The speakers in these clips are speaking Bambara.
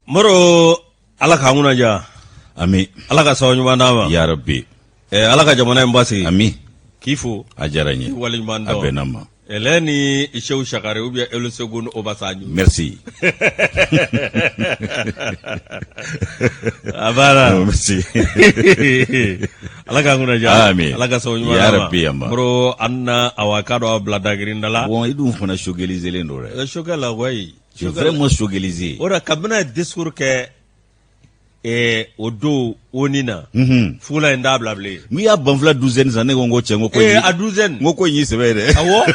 Moro ala ka nguna ja. Ami. Ala ka sawu nyuma dama. Ya Rabbi. Ala ka jamana mbasi. Ami. Kifu. Ajaranye. Wali mando. Abenama. Eleni Isheu Shakare ou bien Olusegun Obasanjo. Merci. Abara. Merci. Ala ka nguna ja. Ami. Ala ka sawu nyuma Ya dama. Rabbi amba. Moro anna awakado ablada grindala. Bon, idun fana shogelize le ndore. Shogala way. C'est vraiment shogelize. Ora kabina discours ke odo onina. Fula enda blable. Mi ya banfla douzaine zane ngo chengo ko. A douzaine. Ngoko yi sebere. Awo.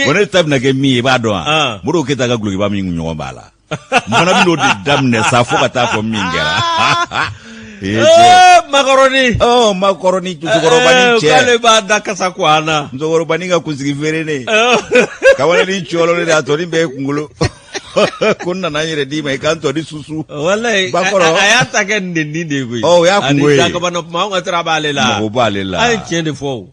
Wona tab na ke mi ba do. Muro ke ta ga glugi ba mi nyo bala. Mona bi no de damne sa fo kata ko mi ngera. Macaroni. Oh, macaroni tuzogorobani che. Kale ba dakasa kwana. Nzogorobani ga kuzigifere ne. Kawana ni cholo le atori be kungulu. Kunna na yire di mai kanto di susu. Wallahi ayata ke ndindi de gui. Oh, ya kungwe. Ani ka bano ma nga trabale la. Mo bale la. Ay tiende fo.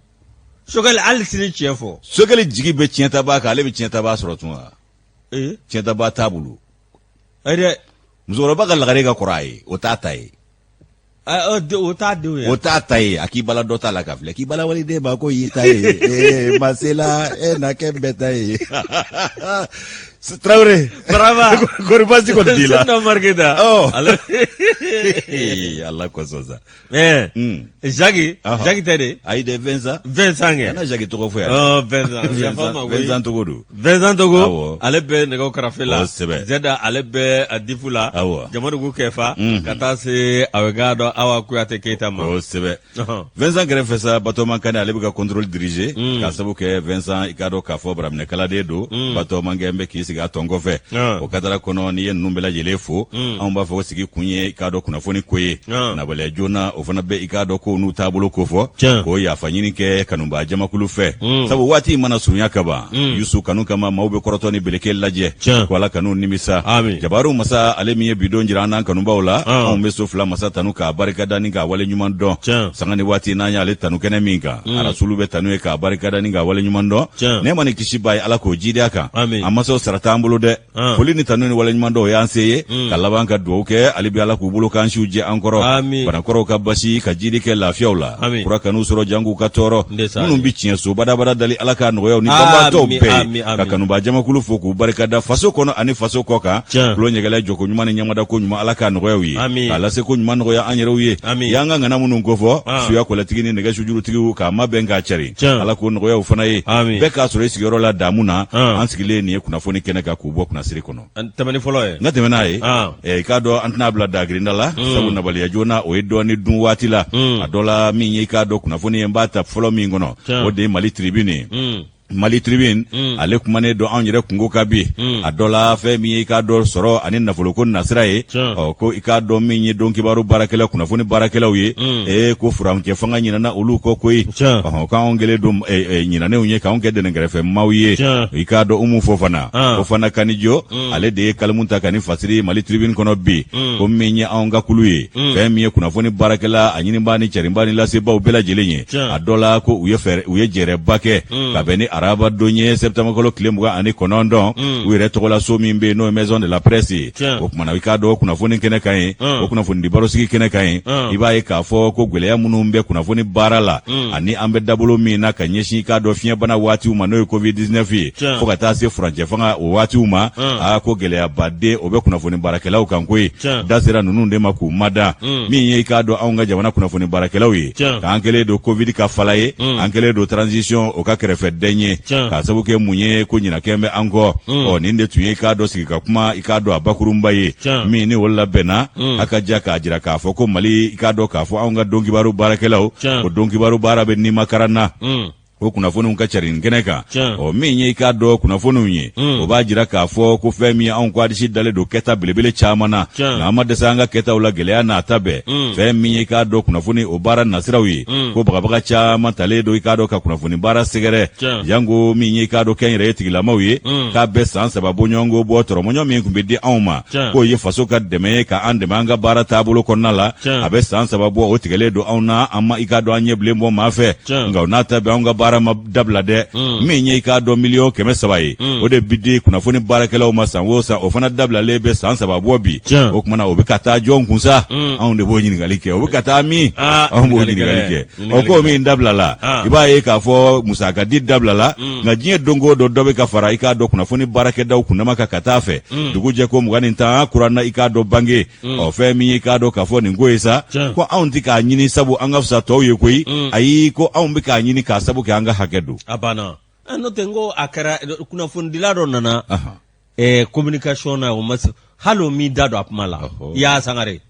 Sokal al sini chien fo. Sokal jigi be tienta ba ka le be tienta ba sorotuma. Tienta ba tabulu. Ade mzoroba ka lagare ga kurai o tatai. O tatai akibala dota la kafle. Akibala wali de ba ko yitai. Masela na kembetai. Traore. Brava. Gorbasi ko dila. No marketa. Oh. Allah ko soza. Jagi tede. Ai de Vincent. Vincent nge. Ana Jagi to fe. Oh, Vincent. Vincent to godu. Vincent to go. Ale be ne ko krafela. Oh, sebe. Zeda ale be adifula. Jamadu go kefa. Kata se awegado awa kuyate keita ma. Oh, sebe. Vincent grefesa bato mankane ale be ka contrôle diriger. Ka sabu ke Vincent ikado ka fo bramne kala de do. Bato mangembe ki siga tongo fe o kadara kono ni yen numbela jele fo an ba fo sigi kunye ikado kuna foni koye na bale jona o fana be ikado ko nu tabulo ko fo ko ya fanyini ke kanumba jama kulu fe sabu wati mana sunya kaba yusu kanu kama maube korotoni beleke laje ko ala kanu nimisa jabaru masa alemiye bidon jirana kanumba ola on be sofla masa tanu ka barika dani ga wale nyuman do sangani wati nanya ale tanu kene minka ala sulu be tanu ka barika dani ga wale nyuman do ne mani kishibai ala ko jide aka amaso tambulo de poli ni tanuni wala nyumando ya anseye kalaban ka do ke alibi ala ku bulu kan shuje ankoro bana koro ka basi ka jidi ke lafiaula kura kanu soro jangu ka toro munum bicien so bada dali ala ka no yo ni bamba to be ka kanu ba jama kulu foku barka da faso kono ani faso koka lo nyegala joko nyuma ni nyamada ko nyuma ala ka no yo yi ala se ko nyuma no ya anyero yi yanga ngana munun ko fo su ya ko latigi ni ga shujuru tigi ka mabenga chari ala ko no yo fana yi be ka soro sigoro la damuna ansigile ni kuna foni kene ka kubo kuna siri kono tamani folo e ngate menaye ka do antna bla dagrinda la sabu na bali ya jona o edo ni dun wati la adola mi ka do kuna foni mbata folo mi ngono o de Mali Tribune ale kumane do an yere kungo kabi adola fe mi ka do soro ani nafolo ko nasira ye ko ika do mi don kibaru barakela kuna foni barakela wi ko furam ke fanga nyina na ulu ko koyi ka ongele do nyina ne unye ka onge de ngrefe mawiye ika do fofana fofana kanijo ale de kalmunta kani fasiri Mali Tribune kono bi ko mi nya onga kuluye fe mi kuna foni barakela anyini bani cherimbani la se ba ubela jelenye adola ko uye jere bake ka beni araba donye septembre kolo kilembuga ani konondo wire tokola so mimbe no maison de la presse o kuma na wikado kuna foni kene kai o kuna foni dibaro sigi kene kai ibaye ka fo ko gwele ya munumbe kuna foni barala ani ambe dabulo mina kanyeshi ka do fien bana wati uma no covid-19 fo kata se franje fanga o wati uma ko gele ya bade obe kuna foni barakela o kankoi dasira nunu ndema ku mada mi ye ka do aunga jamana kuna foni barakela wi ka ankele do covid ka falaye ankele do transition o ka krefe denye ka sabu ke munye ko nyina kembe ango o ninde tuye ka do sigi ka kuma ikado abakurumba ye mi ni wala bena aka jaka ajira ka fo ko Mali ikado ka fo aunga dongi baru barakelaw o dongi baru barabe ni makarana o kuna fonu nka charin keneka o minye ikado kuna fonu nye o bajira ka fo ko femi an kwa dishi dale do keta bilebele chamana na amade sanga keta ula gelea na tabe femi ikado kuna foni o bara nasirawi ko baka chama tale do ikado ka kuna foni bara sigere yango minye ikado kenyere etigila mawi ka besan sababu nyongo bo toro monyo mi kumbedi auma ko ye faso ka deme ka ande manga bara tabulo konala abe san sababu o tigele do auna amma ikado anye blembo mafe nga onata be anga bara baara ma dabila dɛ min ye i k'a dɔn miliyɔn 300 ye o de bi di kunnafoni baarakɛlaw ma san o san o fana dabilalen bɛ san 3 bɔ bi o kumana o bɛ ka taa jɔn kun sa anw de b'o ɲininkali kɛ o bɛ ka taa min anw b'o ɲininkali kɛ o ko min dabilala i b'a ye k'a fɔ musaka di dabilala nka diɲɛ don o don dɔ bɛ ka fara i k'a dɔn kunnafoni baarakɛdaw kunnama ka taa fɛ dugu jɛ ko 25 kuranna i k'a dɔn bange fɛn min ye i k'a dɔn k'a fɔ nin ko ye sa ko anw tɛ k'a ɲini sabu an ka fisa tɔw ye koyi ayi ko anw bɛ k'a ɲini k'a sabu kɛ an ka hakɛ don a banna n'o tɛ n ko a kɛra kunnafonidila dɔ nana communication na o ma hali o m'i da don a kuma la Ya Sangare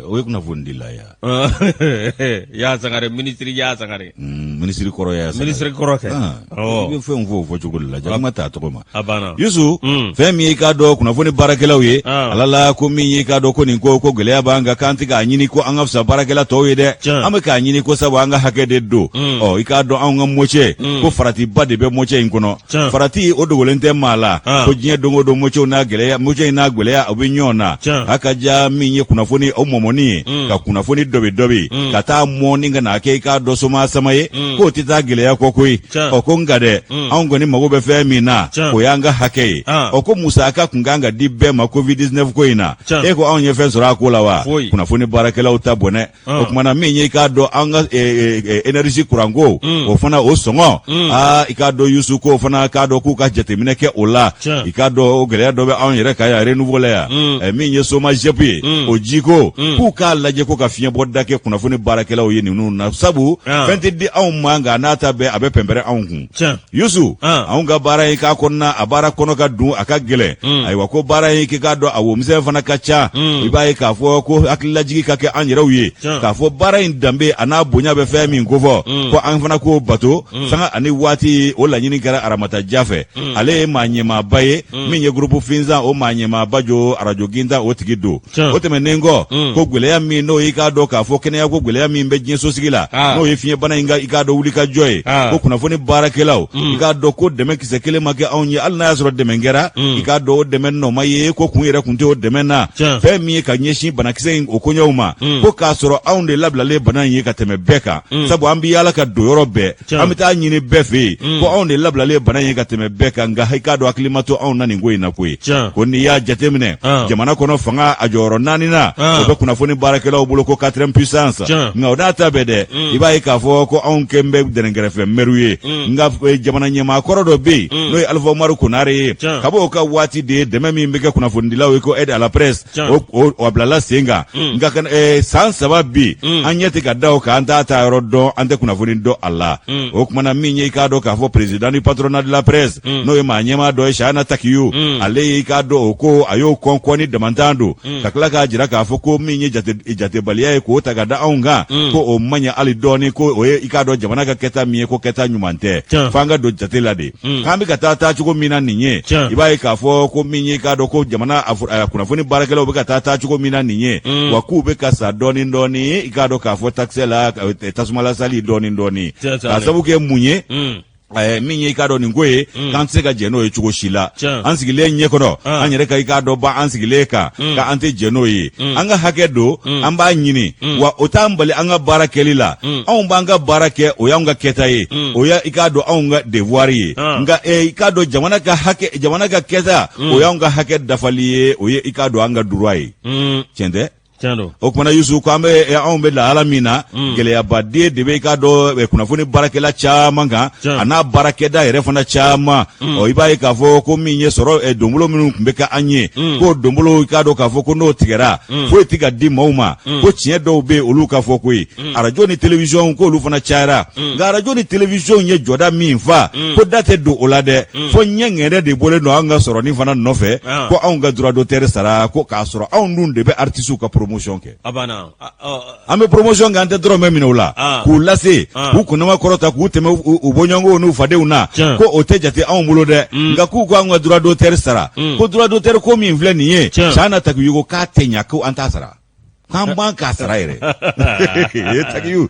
o ye kunnafonidila ya Ya Sangare ministre Ya Sangare ministre kɔrɔ ya Sangare ministre kɔrɔ kɛ i bɛ fɛn fɔ cogo de la jakuma t'a tɔgɔ ma a banna Yusu fɛn min ye i k'a dɔn kunnafoni baarakɛlaw ye ala la ko min ye i k'a dɔn ko nin ko gɛlɛya b'an kan k'an tɛ k'a ɲini ko an ka fisa baarakɛla tɔw ye dɛ an bɛ k'a ɲini ko sabu an ka hakɛ de don i k'a dɔn anw ka mɔcɛ ko faratiba de bɛ mɔcɛ in kɔnɔ farati o dogolen tɛ maa la ko diɲɛ don o don mɔcɛw n'a gɛlɛya mɔcɛ in n'a gɛlɛya o bɛ ɲɔgɔn na a ka ja min ye kunnafoni o mɔmɔni ye ka kunnafoni dɔbi ka taa mɔ ni ka n'a kɛ i k'a dɔn soma sama ye k'o tɛ taa gɛlɛya kɔ koyi ko nka dɛ anw kɔni mago bɛ fɛn min na o y'an ka hakɛ ye ko musaka kun kan ka di bɛɛ ma covid-19 ko in na e ko anw ye fɛn sɔrɔ a ko la wa kunnafoni baarakɛlaw ta bɔnɛ o kumana min ye i k'a dɔn an ka énergie kuranko o fana o sɔngɔ i k'a dɔn Yusu ko o fana k'a dɔn k'u ka jateminɛ kɛ o la i k'a dɔn o gɛlɛya dɔ bɛ anw yɛrɛ ka yan renouveau la yan min ye chômage ye o jiko k'u k'a lajɛ ko ka fiɲɛbɔ da kɛ kunnafoni baarakɛlaw ye ninnu na sabu fɛn tɛ di anw ma nka n'a ta bɛɛ a bɛ pɛnpɛrɛ anw kun Yusu anw ka baara ye k'a kɔnɔna a baara kɔnɔ ka dun a ka gɛlɛn ayiwa ko baara ye k'i k'a dɔn a womisɛn fana ka ca i b'a ye k'a fɔ ko hakililajigi ka kɛ an yɛrɛw ye k'a fɔ baara in danbe a n'a bonya bɛ fɛn min ko fɔ ko an fana k'o bato sanga ani waati o laɲini kɛra aramataja fɛ ale ye maa ɲɛmaaba ye min ye groupe Finzan o maa ɲɛmaaba jo arajo ginta o tigi don o tɛmɛnen kɔ ko gɛlɛya min n'o i k'a dɔn k'a fɔ kɛnɛya ko gɛlɛya min bɛ diɲɛ sosigi la n'o ye fiɲɛbana in i k'a dɔn wuli ka jɔ ye ko kunnafoni baarakɛlaw i k'a dɔn ko dɛmɛ kisɛ kelen ma kɛ anw ye hali n'a y'a sɔrɔ dɛmɛ kɛra i k'a dɔn o dɛmɛ nɔ ma ye ko kun yɛrɛ kun tɛ o dɛmɛ na fɛn min ye ka ɲɛsin banakisɛ in o koɲɛw ma ko k'a sɔrɔ anw de labilalen bana in ye ka tɛmɛ bɛɛ kan sabu an bɛ yaala ka don yɔrɔ bɛɛ an bɛ taa ɲini bɛɛ fɛ yen ko anw de labilalen bana in ye ka tɛmɛ bɛɛ kan nka i k'a dɔn hakili ma to anw na nin ko in na koyi ko n'i y'a jateminɛ jamana kɔnɔ fanga a jɔyɔrɔ 4 na o bɛ kunnafoni baarakɛlaw bolo ko 4ème puissance nka o n'a ta bɛɛ dɛ i b'a ye k'a fɔ ko anw kɛn bɛ dɛnɛnkɛrɛfɛ mɛriw ye nka jamana ɲɛmaa kɔrɔ dɔ bɛ yen n'o ye Alpha Umaru Konare ye kab'o ka waati de ye dɛmɛ min bɛ kɛ kunnafonidilaw ye ko aide à la presse o bilala sen kan nka san 3 bi an ɲɛ tɛ ka da o kan an t'a ta yɔrɔ dɔn an tɛ kunnafoni dɔn a la o kumana min ye i k'a dɔn k'a fɔ président du patronat de la presse n'o ye maa ɲɛmaa dɔ ye Shahana Takiyu ale ye i k'a dɔn o ko a y'o kɔn ni damantan don ka tila k'a jira k'a fɔ ko min ye jatebaliya ye k'o ta ka da anw kan ko o man ɲɛ hali dɔɔni ko o ye i k'a dɔn jamana ka kɛta min ye ko kɛta ɲuman tɛ f'an ka don jate la de k'an bɛ ka taa cogo min na nin ye i b'a ye k'a fɔ ko min ye i k'a dɔn ko jamana kunnafoni baarakɛlaw bɛ ka taa cogo min na nin ye wa k'u bɛ ka sa dɔɔni dɔɔni i k'a dɔn k'a fɔ taxe la tasumalasali dɔɔni dɔɔni k'a sabu kɛ mun ye min ye i k'a dɔn nin ko ye k'an tɛ se ka jɛ n'o ye cogo si la an sigilen ɲɛ kɔrɔ an yɛrɛ ka i k'a dɔn ba an sigilen kan k'an tɛ jɛ n'o ye an ka hakɛ don an b'a ɲini wa o t'an bali an ka baara kɛli la anw b'an ka baara kɛ o y'anw ka kɛta ye o y' i k'a dɔn anw ka devoir ye nka i k'a dɔn jamana ka kɛta o y'anw ka hakɛ dafali ye o ye i k'a dɔn an ka droit ye tiɲɛ tɛ o kumana Yusu ko anw bɛ lahala min na gɛlɛyabaden de bɛ i k'a dɔn kunnafoni baarakɛla caman kan a n'a baarakɛda yɛrɛ fana caman i b'a ye k'a fɔ ko min ye sɔrɔ donbolo minnu tun bɛ kɛ an ye k'o donbolo i k'a dɔn k'a fɔ ko n'o tigɛra foyi tɛ ka di maaw ma ko tiɲɛ dɔw bɛ olu ka fɔ koyi arajo ni télévision k'olu fana cayara nka arajo ni télévision ye jɔda min fa ko da tɛ don o la dɛ fo ɲɛ ŋɛrɛ de bɔlen don an ka sɔrɔnin fana nɔfɛ ko anw ka droit d'auteur sara ko k'a sɔrɔ anw dun de bɛ artistes ka promotion kɛ an bɛ promotion kɛ an tɛ dɔrɔmɛ minɛ o la k'u lase k'u kunnama kɔrɔta k'u tɛmɛ u bɔɲɔgɔnw n'u fadenw na ko o tɛ jate anw bolo dɛ nka k'u ko an ka droit d'auteur sara ko droit d'auteur ko min filɛ nin ye Shahana Takiyu ko k'a tɛ ɲa ko an t'a sara kan ban ka sara yɛrɛ ye tagiyu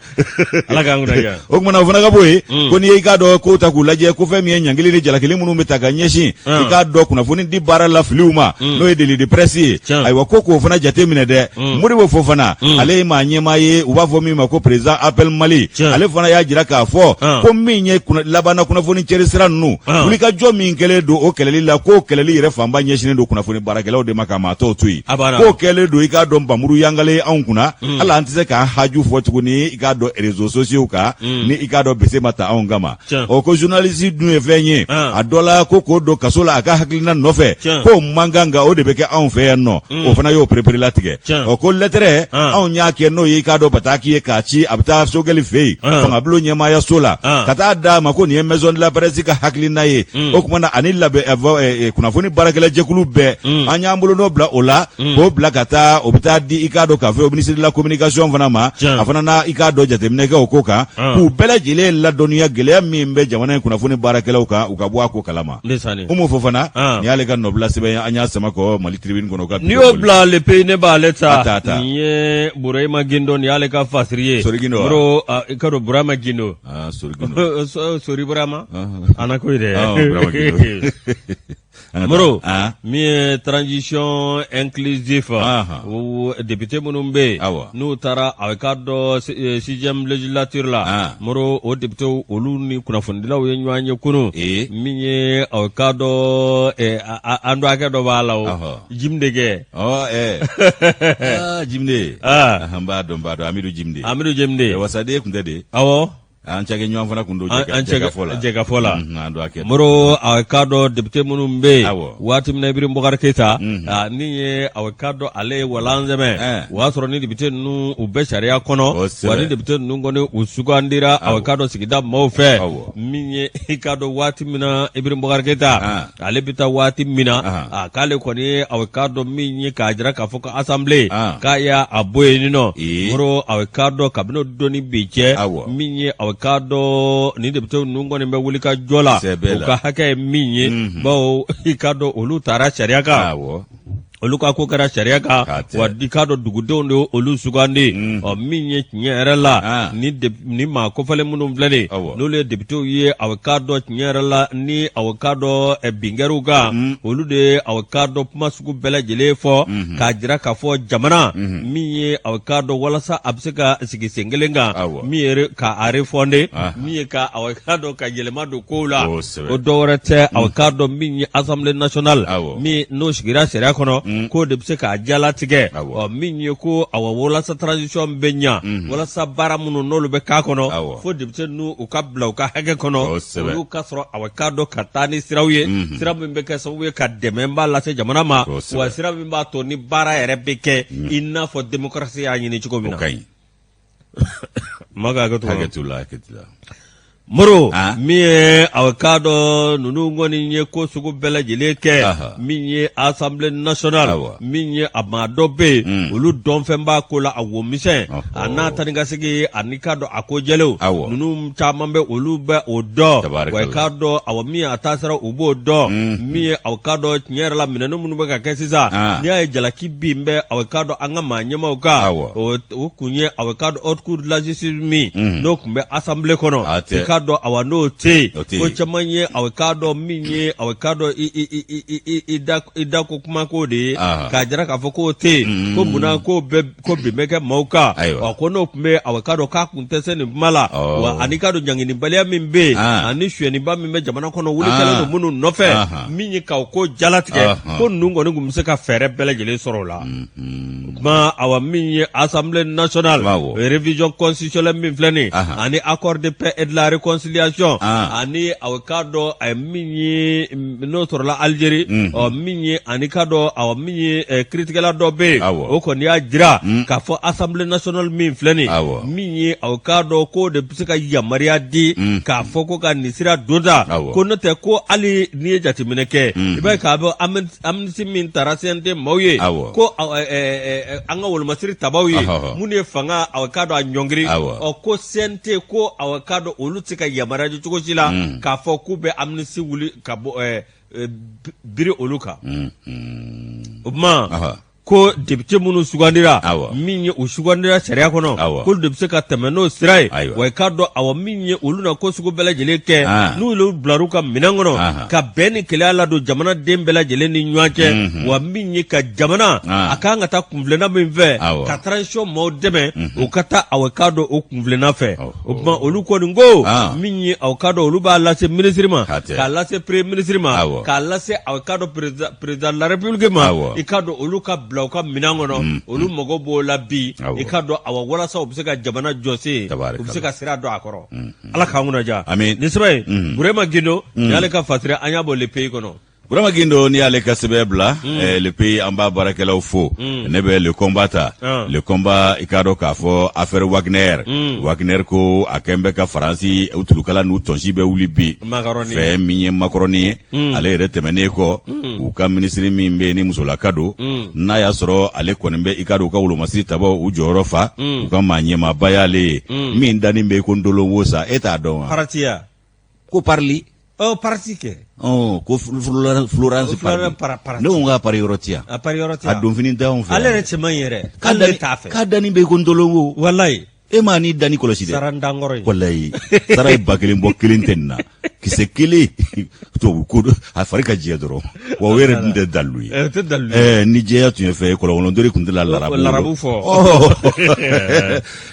ala k'an kunna ja o kumana o fana ka bɔ yen ko n'i ye i k'a dɔn ko ta k'u lajɛ ko fɛn min ye ɲankili ni jalakili minnu bɛ ta ka ɲɛsin i k'a dɔn kunnafoni di baara la filiw ma n'o ye deli de presse ye ayiwa ko k'o fana jate minɛ dɛ Modibo Fofana ale ye maa ɲɛmaa ye u b'a fɔ min ma ko président appel Mali ale fana y'a jira k'a fɔ ko min ye labanna kunnafoni cɛri sira ninnu wulikajɔ min kɛlen don o kɛlɛli la k'o kɛlɛli yɛrɛ fanba ɲɛsinnen don kunnafoni baarakɛlaw de ma k'a maa tɔw to yen k'o kɛlen don i k'a dɔn npanmuru yangale anw kunna hali an tɛ se k'an haju fɔ tuguni i k'a dɔn réseaux sociaux kan ni i k'a dɔn bese ma ta anw kama o ko journaliste dun ye fɛn ye a dɔ la ko k'o don kaso la a ka hakilina nɔfɛ k'o man kan nka o de bɛ kɛ anw fɛ yan nɔ o fana y'o perepere latigɛ o ko lettre anw y'a kɛ n'o ye i k'a dɔn bataki ye k'a ci a bɛ taa Sogɛli fɛ yen fangabulon ɲɛmaaya so la ka taa d'a ma ko nin ye maison de la presse ka hakilina ye o kumana ani kunnafoni baarakɛla jɛkulu bɛɛ an y'an bolo nɔ bila o la k'o bila ka taa o bɛ taa di i k'a dɔn k'a fɔ o ministre de la communication fana ma a fana na i k'a dɔn jateminɛ kɛ o ko kan k'u bɛɛ lajɛlen ladɔnniya gɛlɛya min bɛ jamana in kunnafoni baarakɛlaw kan u ka bɔ a ko kalama Umu Fofana ni y'ale ka nɔbila sɛbɛn an y'a sama kɔ Mali Tribune kɔnɔ n'i y'o bila le pays ne b'ale ta nin ye Burama Gindo ni y'ale ka fasiri ye Sori Gindo i ka dɔn Burama Gindo Sori Burama ana ko dɛ Moro min ye transition inclusive o député minnu bɛ yen n'u taara a bɛ k'a dɔn 6e législature la Moro o député olu ni kunnafonidilaw ye ɲɔgɔn ye kunun min ye a bɛ k'a dɔn an dɔ hakɛ dɔ b'a la o Jimde kɛ Jimde an b'a dɔn Amidu Jimde wasaden tun tɛ de awɔ an cɛkɛ ɲɔgɔn fana kun don jɛgafɔ la Moro a k'a dɔn député minnu bɛ yen waati min na Ibrim Boubacar Keita ni ye a k'a dɔn ale ye walansɛmɛ o y'a sɔrɔ ni député ninnu u bɛ sariya kɔnɔ wa ni député ninnu kɔni u sugandira a k'a dɔn sigida maaw fɛ min ye i k'a dɔn waati min na Ibrim Boubacar Keita ale bɛ taa waati min na k'ale kɔni ye a k'a dɔn min ye k'a jira k'a fɔ ko assemblée k'a y'a bɔ yen nɔ Moro a k'a dɔn kabini o don ni bi cɛ min ye k'a dɔn ni député ninnu kɔni bɛ wuli ka jɔ la u ka hakɛ ye min ye bawo i k'a dɔn olu taara sariya kan olu ka ko kɛra sariya kan wa i k'a dɔn dugudenw de olu sugandi min ye tiɲɛ yɛrɛ la ni maa kofɔlen minnu filɛ nin n'olu ye députéw ye a bɛ k'a dɔn tiɲɛ yɛrɛ la ni a bɛ k'a dɔn binkɛriw kan olu de a bɛ k'a dɔn kuma sugu bɛɛ lajɛlen fɔ k'a jira k'a fɔ jamana min ye a bɛ k'a dɔn walasa a bɛ se ka sigi sen kelen kan min ye ka refonder min ye ka a bɛ k'a dɔn ka yɛlɛma don kow la o dɔ wɛrɛ tɛ a bɛ k'a dɔn min ye assemblée nationale min n'o sigira sariya kɔnɔ ko de bɛ se k'a jalatigɛ min ye ko awa walasa transition bɛ ɲa walasa baara minnu n'olu bɛ k'a kɔnɔ fo député ninnu u ka bila u ka hakɛ kɔnɔ olu ka sɔrɔ awa k'a dɔn ka taa ni siraw ye sira min bɛ kɛ sababu ye ka dɛmɛba lase jamana ma wa sira min b'a to ni baara yɛrɛ bɛ kɛ i n'a fɔ démocratie y'a ɲini cogo min na maga hakɛto la Moro min ye a k'a dɔn ninnu kɔni ye ko sugu bɛɛ lajɛlen kɛ min ye assemblée nationale min ye a maa dɔ bɛ yen olu dɔnfɛn b'a ko la a wo misɛn a n'a tani ka segin ani k'a dɔn a ko jɛlenw ninnu caman bɛ olu bɛ o dɔn wa k'a dɔn a min ye a taasira u b'o dɔn min ye a k'a dɔn tiɲɛ yɛrɛ la minɛni minnu bɛ ka kɛ sisan n'i y'a ye jalaki bin bɛ a k'a dɔn an ka maa ɲɛmaw kan o kun ye a k'a dɔn haute cour de la justice min n'o kun bɛ assemblée kɔnɔ k'a dɔn awa n'o tɛ yen ko caman ye awa k'a dɔn min ye awa k'a dɔn i da ko kuma ko de ye k'a jira k'a fɔ k'o tɛ yen ko munna ko bin bɛ kɛ maaw kan ko n'o tun bɛ awa k'a dɔn k'a kun tɛ se nin kuma la wa ani k'a dɔn ɲanginibaliya min bɛ yen ani suyɛniba min bɛ jamana kɔnɔ wulikɛlen don minnu nɔfɛ min ye k'o ko jalatigɛ ko ninnu kɔni tun bɛ se ka fɛɛrɛ bɛɛ lajɛlen sɔrɔ o la kuma awa min ye assemblée nationale révision constitutionnelle min filɛ nin ani accord de paix et de la réconciliation ani aw k'a dɔn a ye min ye n'o sɔrɔla Algérie min ye ani k'a dɔn aw min ye kiiritigɛla dɔ bɛ yen o kɔni y'a jira k'a fɔ assemblée nationale min filɛ nin min ye aw k'a dɔn ko de bɛ se ka yamaruya di k'a fɔ ko ka nin sira don ta ko n'o tɛ ko hali n'i ye jateminɛ kɛ i b'a ye k'a bɔ amnesty min taara CNT maaw ye ko an ka wolomasiri tabaw ye mun ye fanga aw k'a dɔn a ɲɔngiri ko CNT ko aw k'a dɔn olu tɛ se ka yamaruya di cogo si la k'a fɔ k'u bɛ amnesty wuli ka bɔ biri olu kan o tuma ko député minnu sugandira min ye u sugandira sariya kɔnɔ k'olu de bɛ se ka tɛmɛ n'o sira ye wa i k'a dɔn awɔ min ye olu na ko sugu bɛɛ lajɛlen kɛ n'olu bilar'u ka minɛn kɔnɔ ka bɛn ni kɛlɛya ladon jamanaden bɛɛ lajɛlen ni ɲɔgɔn cɛ wa min ye ka jamana a kan ka taa kunfilenna min fɛ ka transition maaw dɛmɛ o ka taa awɔ i k'a dɔn o kunfilenna fɛ o tuma olu kɔni ko min ye awɔ k'a dɔn olu b'a lase ministre ma k'a lase premier ministre ma k'a lase awɔ k'a dɔn président de la république ma i k'a dɔn olu ka bila u ka minɛn kɔnɔ olu mago b'o la bi i k'a dɔn awɔ walasa u bɛ se ka jamana jɔse u bɛ se ka sira dɔn a kɔrɔ ala k'an kunna diya nin sɛbɛn ye Burema Gindo ni ale ka fasira an y'a bɔ le pays kɔnɔ. Burema Gindo ni ale ka sɛbɛn bila le pays an b'a baarakɛlaw fo ne bɛ le combat ta le combat i k'a dɔn k'a fɔ affaire Wagner ko a kɛn bɛ ka Faransi u tulukala n'u tɔnsi bɛ wuli bi fɛn min ye Macron ye ale yɛrɛ tɛmɛnen kɔ u ka ministre min bɛ ni musolaka don n'a y'a sɔrɔ ale kɔni bɛ i k'a dɔn u ka wolomasiri tabɔ u jɔyɔrɔ fa u ka maa ɲɛmaaba y'ale ye min danin bɛ ko Ndolo Wosa e t'a dɔn wa paratiya ko parli parti kɛ ko Florence Parly ne ko nka pari yɔrɔ ti yan a don fini d'anw fɛ ale yɛrɛ cɛman yɛrɛ k'ale t'a fɛ k'a dani bɛ ko Ndolo Wo walayi e ma ni dani kɔlɔsi dɛ sarandangɔrɔ walayi sara ye 1000 bɔ 1 tɛ nin na kisɛ 1 to ko a fari ka jɛ dɔrɔn wa o yɛrɛ dun tɛ dalu ye ni jɛya tun ye fɛ kɔlɔnkɔlɔndori kun tɛ la larabu fɔ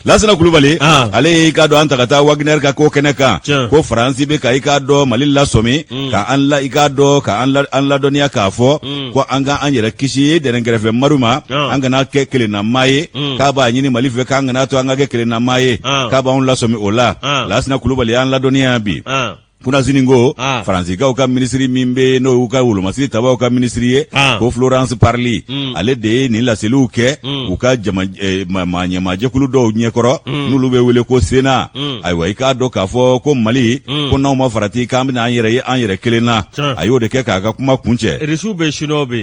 Lansana Kulubali ale k'a dɔn an ta ka taa Wagner ka ko kɛnɛ kan ko Faransi bɛ ka i k'a dɔn Mali lasɔmi ka i k'a dɔn ka an ladɔnniya k'a fɔ ko an ka an yɛrɛ kisi dɛnɛn kɛrɛfɛ maru ma an kana kɛ kelennamaa ye k'a b'a ɲini Mali fɛ k'an kana to an ka kɛ kelennamaa ye k'a b'anw lasɔmi o la Lansana Kulubali an ladɔnniya bi kunasini ko Faransikaw ka ministre min bɛ n'o y'u ka wolomasiri tabaw ka ministre ye ko Florence Parly ale de ye nin laseliw kɛ u ka ɲɛmajɛkulu dɔw ɲɛkɔrɔ n'olu bɛ wele ko Sena ayiwa i k'a dɔn k'a fɔ ko Mali ko n'anw ma farati k'an bɛna an yɛrɛ ye an yɛrɛ kelen na a y'o de kɛ k'a ka kuma kuncɛ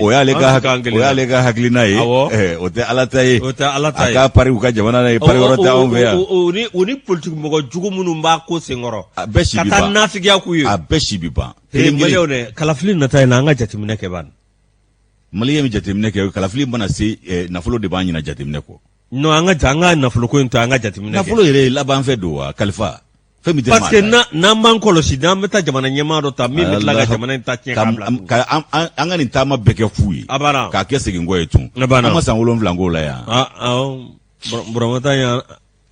o y'ale ka hakilina ye o tɛ ala ta ye a ka pari u ka jamana na ye pari wɛrɛ tɛ anw fɛ yan o ni politique mɔgɔ jugu minnu b'a ko senkɔrɔ a bɛɛ si bi ban a bɛɛ si bi ban kalafili nata in na an ka jateminɛ kɛ ban Mali ye jateminɛ kɛ kalafili mana se nafolo de b'an ɲina jateminɛ kɔ non an ka nafolo ko in to an ka jateminɛ kɛ nafolo yɛrɛ laban fɛ don wa kalifa fɛn min tɛ parce que n'an b'an kɔlɔsi n'an bɛ taa jamana ɲɛmaa dɔ ta min bɛ tila ka jamana in ta tiɲɛ k'a bila an ka nin taama bɛɛ kɛ fu ye k'a kɛ segin kɔ ye tun an ma san 7 k'o la yan Buramata yan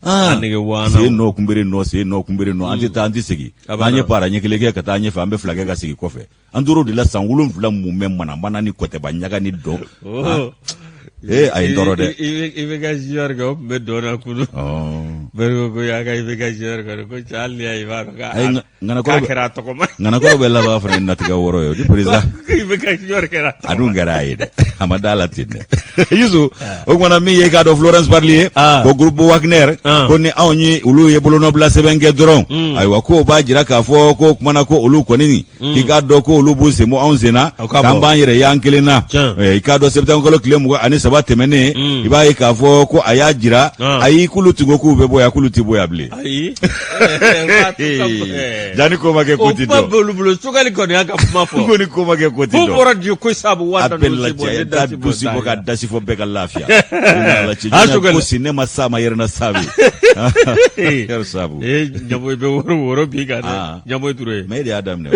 se no kunbere no an tɛ taa an tɛ segin an ye para ɲɛ kelen kɛ ka taa ɲɛfɛ an bɛ 2 kɛ ka segin kɔfɛ an tor'o de la san 7 mun bɛ mana ni kɔtɛba ɲaga ni dɔn a ye tɔɔrɔ dɛ i bɛ ka junior kɛ o tun bɛ dɔn na kunu bari ko y'a ka i bɛ ka junior kɛ ko cɛ hali n'i y'a ye i b'a dɔn k'a kɛra a tɔgɔma ŋanakɔrɔ bɛ laban fana natigɛ wɔɔrɔ ye o di président i bɛ ka junior kɛra a dun kɛra a ye dɛ a ma d'a la ten dɛ Yusu o kumana min ye k'a dɔn Florence Parly ye ko groupe Wagner ko ni anw ye olu ye bolonɔbila sɛbɛn kɛ dɔrɔn ayiwa ko b'a jira k'a fɔ ko kumana ko olu kɔni k'i k'a dɔn ko olu b'u senbɔ anw sen na k'an b'an yɛrɛ y'an kelen na i k'a dɔn septembre kalo tile 23 tɛmɛnen i b'a ye k'a fɔ ko a y'a jira ayi k'olu tun ko k'u bɛ bɔ yan k'olu tɛ bɔ yan bilen ayi jani ko ma kɛ ko ti dɔn o kuma bolo Sogɛli kɔni y'a ka kuma fɔ ko ni ko ma kɛ ko ti dɔn fo bɔra di ko sabu waa tan dusi bɔ ka dasi fɔ bɛɛ ka lafiya ko si ne ma sa ma yɛrɛ na sabi yɛrɛ sabu ɲambo bɛ woro bi kan dɛ ɲambo Ture mais de y'a daminɛ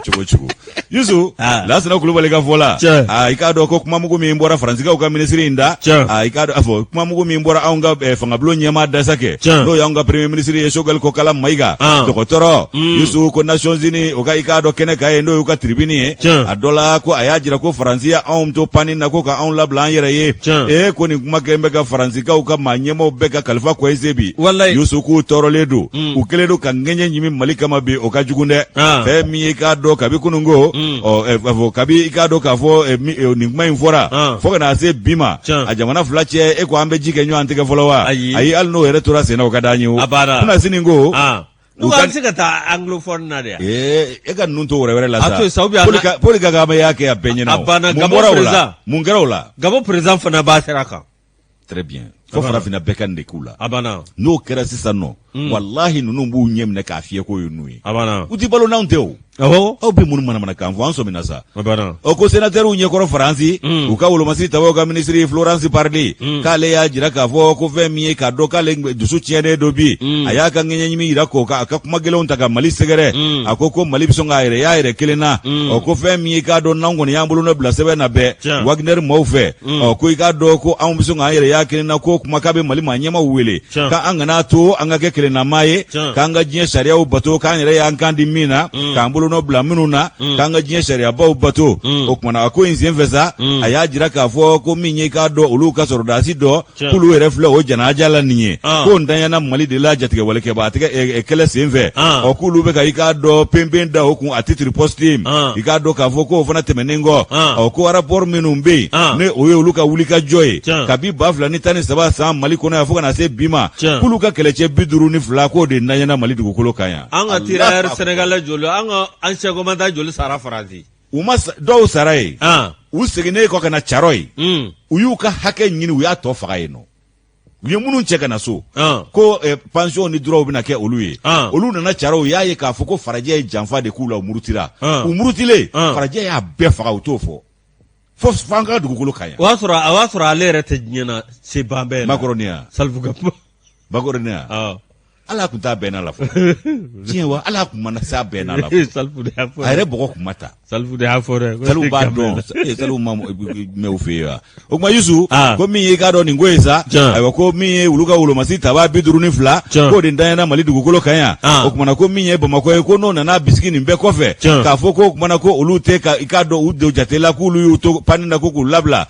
cogo Yusu Lansana Kulubali ka fɔ la i k'a dɔn ko kumamugu min bɔra Faransikaw ka ministre in da i k'a dɔn a fɔ kumamugu min bɔra anw ka fangabulon ɲɛmaa dasa kɛ n'o y'anw ka premier ministre ye Sogɛli Kokala Mayiga dɔgɔtɔrɔ Yusu ko Nations Unies o ka i k'a dɔn kɛnɛ kan ye n'o y'u ka tribune ye a dɔ la ko a y'a jira ko Faransi ye anw to pani na ko ka anw labila an yɛrɛ ye ko nin kuma kɛlen bɛ ka Faransikaw ka maa ɲɛmaaw bɛɛ ka kalifa kɔyise bi Yusu k'u tɔɔrɔlen don u kɛlen don ka ŋɛɲɛ ɲimi Mali kama bi o ka jugu dɛ fɛn min ye k'a dɔn kabi kununko kabi i k'a dɔn k'a fɔ nin kuma in fɔra fo ka na se bi ma a jamana fila cɛ e ko an bɛ ji kɛ ɲɔgɔn tigɛ fɔlɔ wa ayi hali n'o yɛrɛ tora sen na o ka d'an ye o kuna sini ko n'u ka se ka taa anglophone na de e ka ninnu to wɛrɛ la sa a to sa Paul Kagame y'a kɛ a bɛɛ ɲɛna a banna Gabon président mun kɛra o la Gabon président fana b'a sera kan très bien fo farafina bekan de kula abana no kera sisan no wallahi nunu b'u ɲɛminɛ k'a fiyɛ ko ye n'u ye abana u ti balo n'anw tɛ o aw bɛ munnu manamana kan fɔ an sɔmina sa abana o ko sénatɛrw ɲɛkɔrɔ faransi u ka wolomasi tabaw ka minisiri Florence Parly k'ale y'a jira k'a fɔ ko fɛn min ye k'a dɔn k'ale dusu tiɲɛnen dɔ bi a y'a ka ŋɛɲɛɲimi yira k'o a ka kuma gɛlɛnw ta ka Mali sɛgɛrɛ a ko Mali bɛ sɔn k'a yɛrɛ y'a yɛrɛ kelen na o ko fɛn min ye k'a dɔn n'anw kɔni y'an bolo bila sɛbɛn na bɛɛ Wagner maaw fɛ ko i k'a dɔn ko anw bɛ sɔn k'an yɛrɛ y'a kelen na ko kuma k'a bɛ Mali maa ɲɛmaw wele k'an kana to an ka kɛ kelennama ye k'an ka diɲɛ sariyaw bato k'an yɛrɛ y'an kan di min na k'an bolo bila minnu na k'an ka diɲɛ sariyabaw bato o kumana a ko in sen fɛ sa a y'a jira k'a fɔ ko min ye k'a dɔn olu ka sɔrɔdasi dɔ k'olu yɛrɛ filɛ o janaja la nin ye ko ntanyana Mali de la jatigɛwalekɛba a tɛgɛ kɛlɛ sen fɛ k'olu bɛ ka i k'a dɔn penpen da o kun a titre posthume i k'a dɔn k'a fɔ ko o fana tɛmɛnen kɔ ko rapport minnu bɛ yen ne o ye olu ka wulikajɔ ye kabi 2013 san Mali kɔnɔ yan fo kana se bi ma k'olu ka kɛlɛcɛ 52 k'o de ntanyana Mali dugukolo kan yan an ka tirailleur sénégalais joli an ka ancien commandant joli sara Faransi u ma dɔw sara ye u seginnen kɔ ka na Caro ye u y'u ka hakɛ ɲini u y'a tɔ faga yen nɔ u ye minnu cɛ ka na so ko pension ni droit bɛna kɛ olu ye olu nana Caro u y'a ye k'a fɔ ko farajɛ ye janfa de k'u la u murutira u murutilen farajɛ y'a bɛɛ faga u t'o fɔ fo fan ka dugukolo kan yan o y'a sɔrɔ ale yɛrɛ tɛ diɲɛ na se ban bɛɛ la Makɔrɔniya Salfu ka Makɔrɔniya ala tun t'a bɛn n'a la fɔ tiɲɛ wa ala tun mana s'a bɛn n'a la Salfu de y'a fɔ a yɛrɛ bɔgɔ kun ma ta Salfu de y'a fɔ dɛ Salifu b'a dɔn Salifu ma mɛ u fɛ yen wa o tuma Yusu ko min ye i k'a dɔn nin ko ye sa ayiwa ko min ye olu ka wolomasi taba 52 k'o de ntanyana Mali dugukolo kan yan o kumana ko min ye Bamakɔ ye ko n'o nana bisigi nin bɛɛ kɔfɛ k'a fɔ ko o kumana ko olu tɛ ka i k'a dɔn u denw jatela k'olu y'u to pani na ko k'u labila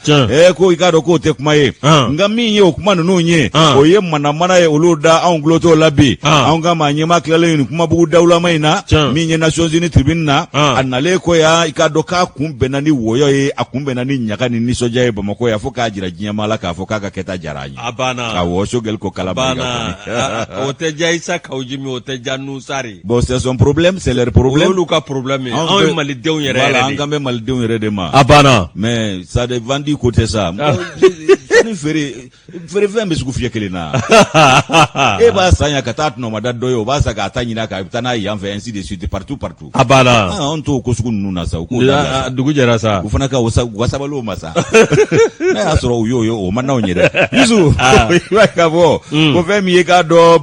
ko i k'a dɔn k'o tɛ kuma ye nka min ye o kuma ninnu ye o ye manamana ye olu da anw tulo t'o la bi anw ka maa ɲɛmaa tilalen nin kumabugu dawulama in na min ye Nations Unies tribune na a nalen ko yan i k'a dɔn k'a kun bɛnna ni wɔyɔ ye a kun bɛnna ni ɲaga ni nisɔndiya ye Bamakɔ yan fo k'a jira diɲɛmaa la k'a fɔ k'a ka kɛta jara a ye a banna awɔ Sogɛl ko kala o tɛ diya Isa Kawujimi o tɛ diya Nusari bon c'est son problème c'est leur problème olu ka problème ye anw ye malidenw yɛrɛ yɛrɛ de an kan bɛ malidenw yɛrɛ de ma a banna mais ça dépend du côté ça ni feere fɛn bɛ sugu fiyɛ kelen na e b'a san yan ka taa tɔnɔmada dɔ ye o b'a san k'a ta ɲini k'a bɛ taa n'a ye yan fɛ ainsi de suite partout a banna an t'o ko sugu ninnu na sa u k'o dugu jɛra sa u fana ka u ka sabali o ma sa n'a y'a sɔrɔ u y'o ye o man n'anw ye dɛ Yusu i b'a k'a fɔ ko fɛn min ye k'a dɔn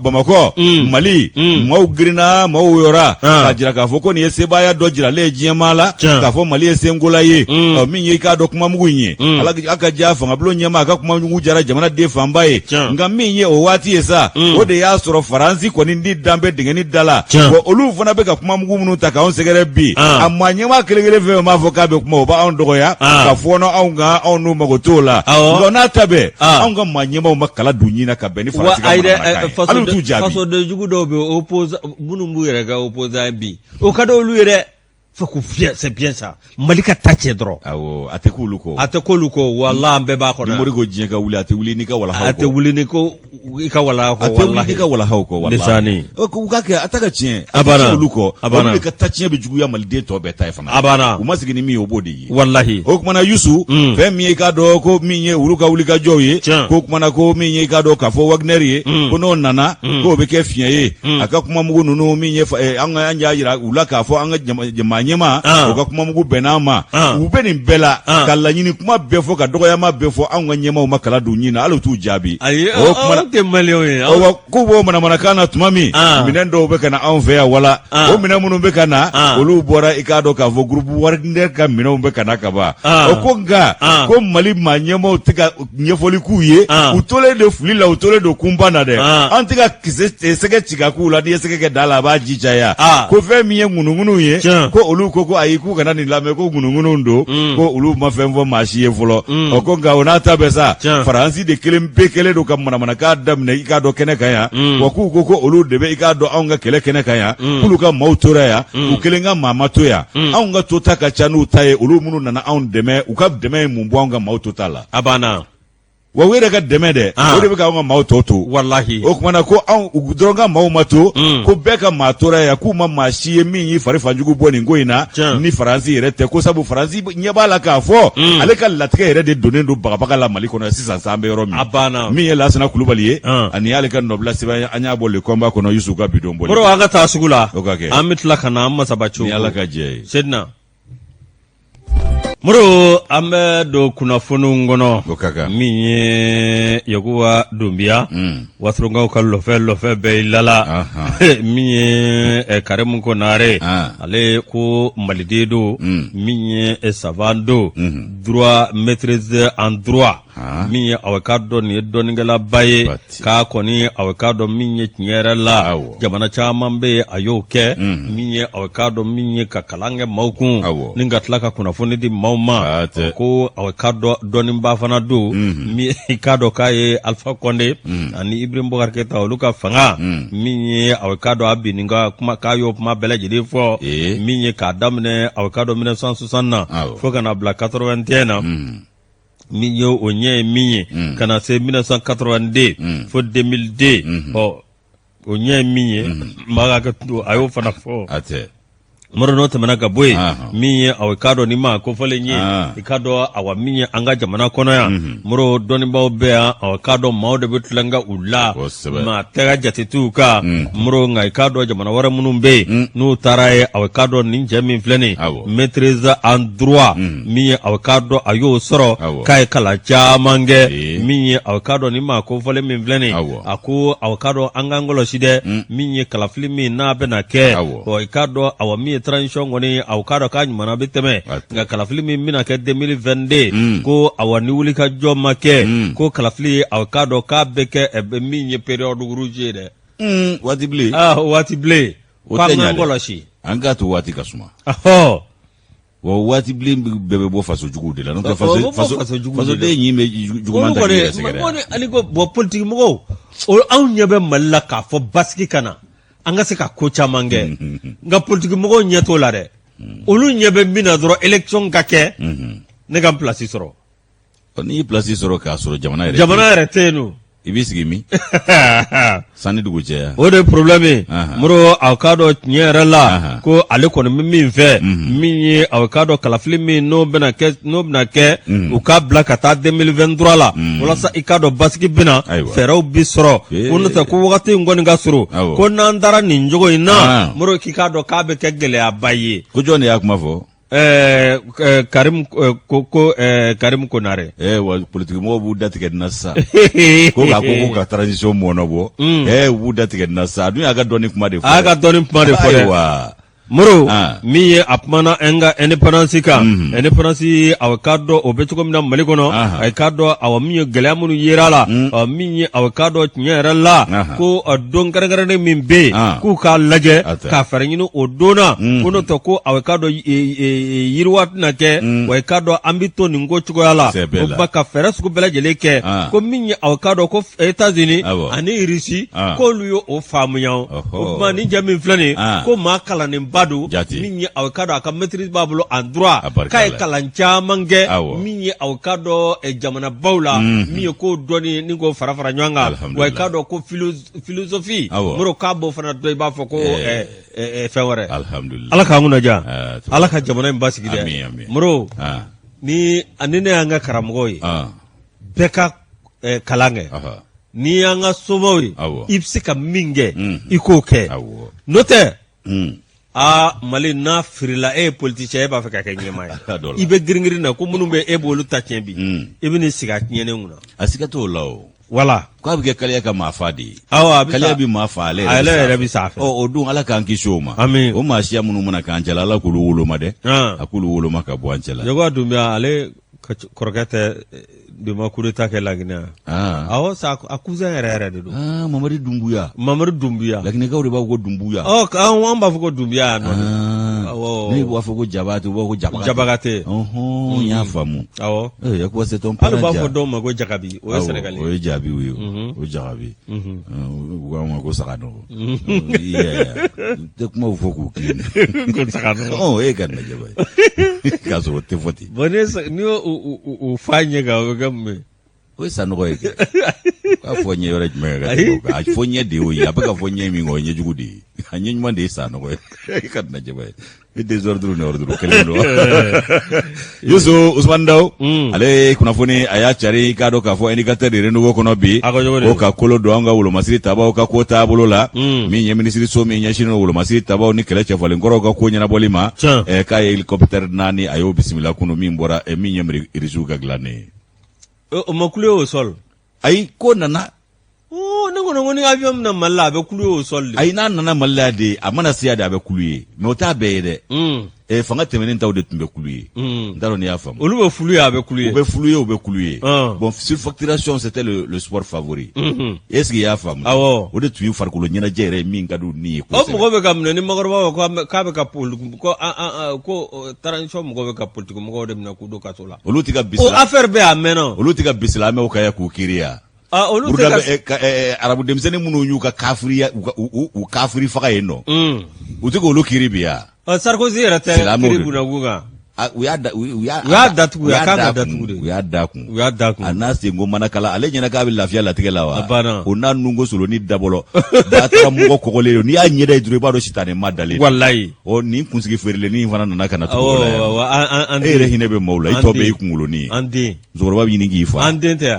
Bamakɔ Mali maaw girinna maaw yɔrɔ k'a jira k'a fɔ ko nin ye sebaaya dɔ jiralen ye diɲɛmaa la k'a fɔ Mali ye senkola ye min ye k'a dɔn kumamugu in ye Ala ka diya fangabulon ɲɛmaa a ka kumamugu jara jamana den fanba ye nka min ye o waati ye sa o de y'a sɔrɔ Faransi kɔni di dan bɛ dingɛni da la wa olu fana bɛ ka kumamugu minnu ta k'anw sɛgɛrɛ bi a maa ɲɛmaa kelen-kelen fɛn o m'a fɔ k'a bɛ kuma o b'anw dɔgɔya ka fɔnɔ anw kan anw n'u mago t'o la nka n'a ta bɛɛ anw ka maa ɲɛmaaw ma kala don ɲin na ka bɛn ni Faransi ka manamanakan ye hali u t'u jaabi fasodenjugu dɔw bɛ minnu b'u yɛrɛ kɛ opposant bi o ka di olu ye dɛ faut que c'est bien ça Mali ka ta cɛ dɔrɔn awɔ a tɛ k'olu kɔ a tɛ k'olu kɔ walahi an bɛɛ b'a kɔnɔ ni mori ko diɲɛ ka wuli a tɛ wuli n'i ka walahaw kɔ a tɛ wuli ni ko i ka walahaw kɔ a tɛ wuli n'i ka walahaw kɔ walahi u ka kɛ a ta ka tiɲɛ a banna olu kɔ olu de ka ta tiɲɛ bɛ juguya maliden tɔ bɛɛ ta ye fana a banna u ma sigi ni min ye o b'o de ye walahi o kumana Yusu fɛn min ye k'a dɔn ko min ye olu ka wulikajɔw ye ko kumana ko min ye k'a dɔn k'a fɔ Wagner ye ko n'o nana k'o bɛ kɛ fiɲɛ ye a ka kumamugu ninnu min ye an y'a jira u la k'a fɔ an ka jama ɲɛmaa ka kumamugu bɛnn'a ma u bɛ nin bɛɛ la ka laɲini kuma bɛɛ fɔ ka dɔgɔyama bɛɛ fɔ anw ka ɲɛmaaw ma kala don ɲin na hali u t'u jaabi ayi anw tɛ maliyɛnw ye ko b'o manamanakan na tuma min minɛn dɔw bɛ ka na anw fɛ yan wala o minɛn minnu bɛ ka na olu bɔra i k'a dɔn k'a fɔ groupe Wagner ka minɛnw bɛ ka na ka ban o ko nka ko Mali maa ɲɛmaaw tɛ ka ɲɛfɔli k'u ye u tolen don fili la u tolen don kunba na dɛ an tɛ ka sɛgɛ ci ka k'u la n'i ye sɛgɛ kɛ da la a b'a ji caya ko fɛn min ye ŋunuŋunu ye ko olu ko ayi k'u kana nin lamɛn ko ŋunuŋunu don ko olu ma fɛn fɔ maa si ye fɔlɔ o ko nka o n'a ta bɛɛ sa Faransi de kelen don ka manamanakan daminɛ i k'a dɔn kɛnɛ kan yan wa k'u ko olu de bɛ i k'a dɔn anw ka kɛlɛ kɛnɛ kan yan k'olu ka maaw tora yan u kelen ka maa ma to yan anw ka to ta ka ca n'u ta ye olu minnu nana anw dɛmɛ u ka dɛmɛ ye mun bɔ anw ka maaw to ta la a banna wa wele ka dɛmɛ dɛ o de bɛ ka anw ka maaw tɔ to wallahi o kumana ko anw dɔrɔn ka maaw ma to ko bɛɛ ka maa tora yan k'u ma maa si ye min y'i fari fanjugu bɔ nin ko in na ni faransi yɛrɛ tɛ ko sabu faransi ɲɛ b'a la k'a fɔ ale ka latigɛ yɛrɛ de donnen don bagabaga la Mali kɔnɔ sisan an bɛ yɔrɔ min a banna min ye Lasana Kulubali ye ani y'ale ka nɔbila sɛbɛn an y'a bɔ le combat kɔnɔ Yusu ka bidon bɔli moro an ka taa sugu la o ka kɛ an bɛ tila ka na an masabacogo ni Ala ka jɛ ye Sedna moro an bɛ don kunnafoniw kɔnɔ o ka kan min ye Yakuba Dunbiya Waturonkaw ka lɔfɛ bɛɛ lala min ye Karimu Konare ale ko maliden don min ye savant don droit maîtrise en droit min ye aw ka dɔn nin ye dɔnnikɛlaba ye k'a kɔni aw ka dɔn min ye tiɲɛ yɛrɛ la jamana caman bɛ yen a y'o kɛ min ye aw ka dɔn min ye ka kalan kɛ maaw kun ni ka tila ka kunnafoni di maaw ma ko aw ka dɔn dɔnniba fana don min i ka dɔn k'a ye Alpha Condé ani Ibrahim Boubacar Keïta olu ka fanga min ye aw ka dɔn a binni ka kuma k'a y'o kuma bɛɛ lajɛlen fɔ min ye k'a daminɛ aw ka dɔn 1960 na fo ka na bila 81 na min ye o ɲɛ ye min ye ka na se 1982 fo 2002 o ɲɛ ye min ye maa ka kɛ a y'o fana fɔ moro no tɛmɛna ka bɔ yen min ye aw ka dɔn ni ma ko fɔlen ye i ka dɔn awa min ye an ka jamana kɔnɔ yan moro dɔnnibaw bɛ yan aw ka dɔn maaw de bɛ tulonkɛ u la maa tɛ ka jate t'u kan moro nka i ka dɔn jamana wɛrɛ minnu bɛ yen n'u taara ye aw ka dɔn nin cɛ min filɛ nin maîtrise en droit min ye aw ka dɔn a y'o sɔrɔ k'a ye kalan caman kɛ min ye aw ka dɔn ni ma ko fɔlen min filɛ nin a ko aw ka dɔn an k'an kɔlɔsi dɛ min ye kalafili min n'a bɛna kɛ i ka dɔn awa min ye transition kɔni aw ka dɔn k'a ɲuman bɛ tɛmɛ nka kalafili min bɛna kɛ 2022 ko awa ni wuli ka jɔ ma kɛ ko kalafili aw ka dɔn k'a bɛ kɛ min ye période rouge ye dɛ waati bilen waati bilen k'an k'an kɔlɔsi an k'a to waati ka suma wa waati bilen bɛɛ bɛ bɔ faso juguw de la n'o tɛ fasoden ɲin bɛ juguman ta k'i yɛrɛ sɛgɛrɛ ani ko bɔn politique mɔgɔw anw ɲɛ bɛ Mali la k'a fɔ basigi ka na an ka se ka ko caman kɛ nka politique mɔgɔw ɲɛ t'o la dɛ olu ɲɛ bɛ min na dɔrɔn élection ka kɛ ne ka place sɔrɔ n'i ye place sɔrɔ k'a sɔrɔ jamana yɛrɛ tɛ yen nɔ i b'i sigi min sanni dugu cɛ o de ye problème ye moro aw ka dɔn tiɲɛ yɛrɛ la ko ale kɔni bɛ min fɛ min ye aw ka dɔn kalafili min n'o bɛna kɛ u k'a bila ka taa 2023 la walasa i ka dɔn basigi bɛna fɛɛrɛw bi sɔrɔ ko n'o tɛ ko wagati in kɔni ka surun ko n'an taara nin cogo in na moro k'i k'a dɔn k'a bɛ kɛ gɛlɛyaba ye ko jɔn de y'a kuma fɔ Karim Konare wa politique mɔgɔw b'u datigɛ nin na sisan ko ka transition mɔnɔ bɔ b'u datigɛ nin na sisan a dun y'a ka dɔnni kuma de fɔ a y'a ka dɔnni kuma de fɔ dɛ moro min ye a kumana an ka indépendance kan indépendance aw ka dɔn o bɛ cogo min na Mali kɔnɔ a ka dɔn aw min ye gɛlɛya minnu yera la min ye aw ka dɔn tiɲɛ yɛrɛ la ko don kɛrɛnkɛrɛnnen min bɛ yen k'u k'a lajɛ k'a fɛɛrɛ ɲini o don na ko n'o tɛ ko aw ka dɔn yiriwa tɛna kɛ wa i ka dɔn an bɛ to nin ko cogoya la ko ba ka fɛɛrɛ sugu bɛɛ lajɛlen kɛ ko min ye aw ka dɔn ko États-Unis ani Russie k'olu ye o faamuya o kuma ni jɛ min filɛ nin ko maa kalannen ba don min ye aw ka dɔn a ka maîtrise b'a bolo en droit k'a ye kalan caman kɛ min ye aw ka dɔn jamanabaw la min ye ko dɔnni ni ko fara ɲɔgɔn kan wa i ka dɔn ko philosophie moro k'a b'o fana dɔn i b'a fɔ ko fɛn wɛrɛ Ala k'an kunna diya Ala ka jamana in basigi dɛ moro ni ne y'an ka karamɔgɔ ye bɛɛ ka kalan kɛ ni y'an ka somɔgɔw ye i bɛ se ka min kɛ i k'o kɛ n'o tɛ Mali n'a firila e ye politicien e b'a fɛ ka kɛ ɲɛmaa ye i bɛ girin na ko minnu bɛ e b'olu ta tiɲɛ bi i bɛ n'i sigi a tiɲɛnen kunna a siga t'o la o wala k'a bɛ kɛ kaliya ka maa fa de ye kaliya bɛ maa fa ale yɛrɛ bɛ s'a fɛ o don Ala k'an kisi o ma amin o maa siya minnu mana k'an cɛla Ala k'olu woloma dɛ a k'olu woloma ka bɔ an cɛla Yakuba Dunbiya ale kɔrɔkɛ tɛ Duma coup d'état kɛ Laginɛ awɔ a cousin yɛrɛ de don Mamadu Dunbuya Laginɛkaw de b'a fɔ ko Dunbuya an b'a fɔ ko Dunbiya yan nɔ ne b'a fɔ ko Jabate u b'a fɔ ko Jabagate n y'a faamu awɔ Yakuba c'est ton parent hali b'a fɔ dɔw ma ko Jakabi o ye Sénégalais o ye Jabiw ye o Jakabi u k'a ma ko Sagadɔgɔ tɛ kumaw fɔ k'u kilen ko Sagadɔgɔ e ye ka najaba ye k'a sɔrɔ o tɛ fɔ ten bon n'i y'o fa ɲɛ kan o bɛ kɛ mun ye o sanogo ye ka fonye yore jmega a fonye de o ya baka fonye mi ngo nye jugudi anye nyuma de sanogo ye kat na jebe e desordre ne ordre kelendo yusu Usman Daw ale kuna foni aya chari ka do ka fo indicateur de renouveau kono bi o ka kolo do anga wulo masiri taba o ka kota bolola mi nye ministre so mi nye shino wulo masiri taba ni kele chafale ngoro ka ko nyana bolima ka helicopter nani ayo bismillah kuno mi mbora mi nye irisu ka glane o makule au sol ay ko nana nango ni avion na malla be kulu au sol ay nana malla de amana siya da be kuluye me o ta be de fanga temenen taw de tumbe kuluye ndaro ni afam olu be fuluye abe kuluye o be kuluye bon surfacturation c'était le sport favori est-ce qu'il y a fam o de tuyi farkulo nyana jere min kadu ni ko mo be kam ne ni magorba ko ka be ka pol ko transition mo be ka politique mo de na ku do ka sola olu tiga bisla o affaire be ameno olu tiga bisla me o kaya ku kiriya olu tiga arabu demsene munu yu ka kafiri u kafiri faga yeno utigo olu kiribiya Sarkozy era kiribu na guga we are daku anase ngo manakala ale nyana ka bi lafiya latige lawa ona nungo solo ni dabolo batara mugo kokole ni anyeda idure bado shitane madale wallahi o ni kunsigi ferle ni fana nana kana to wala ere hinebe maula itobe ikungulo ni ande zoroba bi ningi fa ande te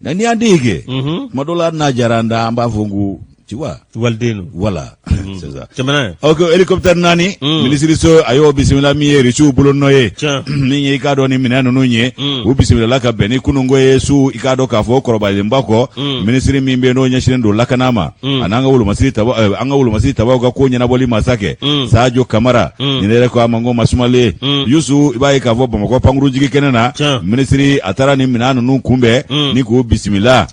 nani andege madola na jaranda amba fungu tiwa waldeno voilà c'est ça chamana okay helicopter nani ministre so ayo bismillah mi richu bulono ye ni ye ka do ni minano nunye u bismillah la ka beni kunungo yesu ikado ka fo koroba mbako ministre mi mbe no nyashire ndo lakanama ananga wulu masiri taba anga wulu masiri taba ka ko nyana boli masake Sadio Kamara ni nere ko amango masumale yusu ibaye ka fo bamako panguru jigi kenena ministre atara ni minano nun kumbe ni ko bismillah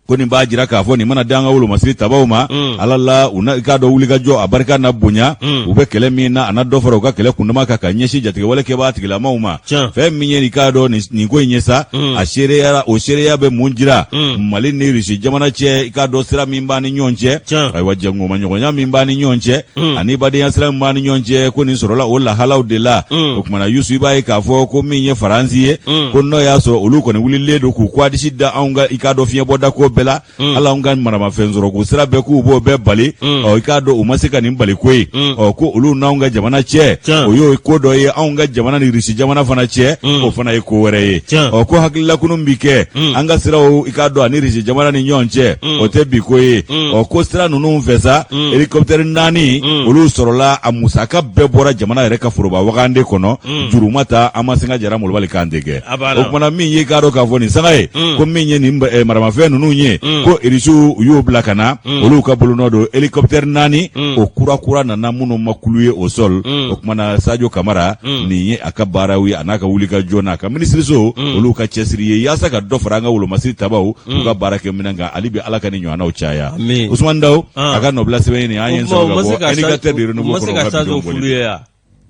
koni ba jira ka fo ni mana danga wulu masiri tabawma alalla una ka do wuli ga jo abarka na bunya ube kele mina ana do faro ka kele kunduma ka kanyeshi jatige wale ke ba tigila mauma fe minye ni ka do ni ko nyesa ashere ya o shere ya be munjira mali ni rishi jamana che ka do sira mimba ni nyonche ay wajja ngoma nyonya mimba ni nyonche ani bade ya sira mimba ni nyonche ko ni sorola wala halaw de la ko mana yusu ibai ka fo ko minye faransiye ko no ya so olu ko ni wuli ledo ku kwadi shida aunga ikado fiye boda ko bela ala ungan marama fenzoro ku sira be ku bo be bali o ikado umasika ni bali kwe o ko ulu na unga jamana che o yo ko do ye aunga jamana ni rishi jamana fana che o fana ko wore o ko hakilla kunu mbike anga sira o ikado ani rishi jamana ni nyonche o te bikoye o ko sira nunu mfesa helicopter nani ulu sorola amusaka be bora jamana reka furuba wakande kono jurumata amasinga jara mulbali kandege o kuma mi ye kado ka foni sangaye ko minye ni marama fe nunu nye ko irisu yu blakana olu ka buluno do helicopter nani o kura na namuno makuluye o sol o kuma na Sadio Kamara ni ye akabara wi anaka wulika jona ka ministre so olu ka chesiri ya saka do faranga wulu masiri tabaw ka barake minanga alibi alaka ni nyana o chaya Usman Daw aka no blase ni ayen so ga bo helicopter de renouveau ko ga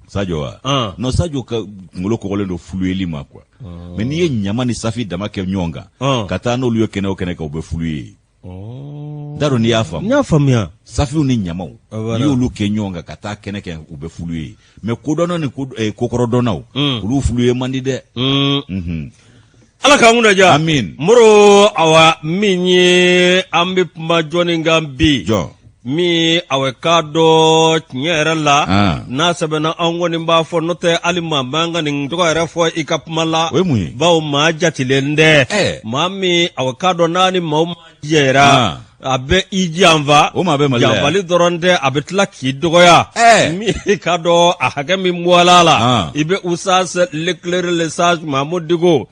Sadio wa no Sadio ka ngulo ko golendo fulueli ma quoi mais ni nyama ni safi dama ke nyonga kata no liyo kene ka ube fuluye daro ni afam ya safi ni nyama ni olu ke nyonga kata kene ke ube fuluye mais ko dono ni kokoro donaw ulu fuluye mandi de ala ka ngunda ja amin muro awa minye ambi majoni ngambi mi awekado nyere la na sabena angoni mba fo note alima manga ni ndogo era fo ikapmala ba ma jatilende mami awekado nani ma jera abe ijamva jambali doronde abetla kidoya mi kado ahage mi mwalala ibe usas l'éclair le sage Mahmoud Digo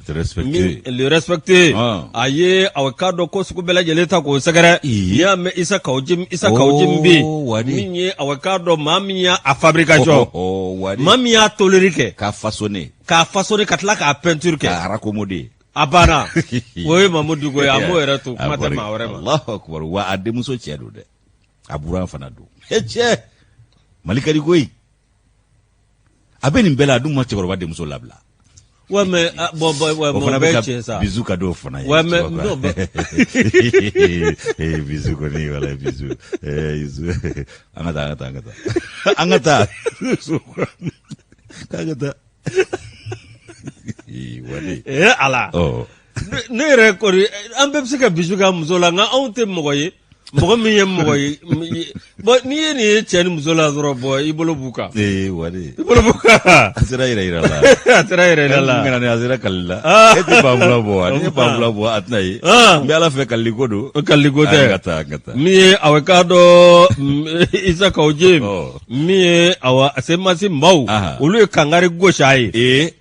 le respecter aye awekado ko suku bela jeleta ko sagara ya me isa kaujim bi minye awekado mamia a fabrication mamia tolerike ka façonner katla ka peinture ke ka raccommoder abana we Mahmoud Digo ya mo era to mata ma wore Allahu akbar wa ademuso chedo de abura fanado eche malikari koy abeni mbela dum mo chekoro wa demuso labla wa me mo beche sa bizuka do fana wa me no bizuko ni wala bizu angata kagata ala ne yɛrɛ kɔni an bɛɛ bɛ se ka bisu ka muso la nka anw tɛ mɔgɔ ye mɔgɔ min ye mɔgɔ ye bɔn n'i ye nin ye cɛ ni muso la dɔrɔn bɔn i bolo b'u kan. wari. i bolo b'u kan. a sera yɛrɛ la. a sera yɛrɛ la. a sera kalili la. e tɛ banfula bɔ wa ni ye banfula bɔ a tɛna ye. n bɛ ala fɛ kalili ko don. kalili ko tɛ. ka taa. min ye aw k'a dɔn Isa Kawoje min ye awa semasi maaw olu ye kangari gosi a ye.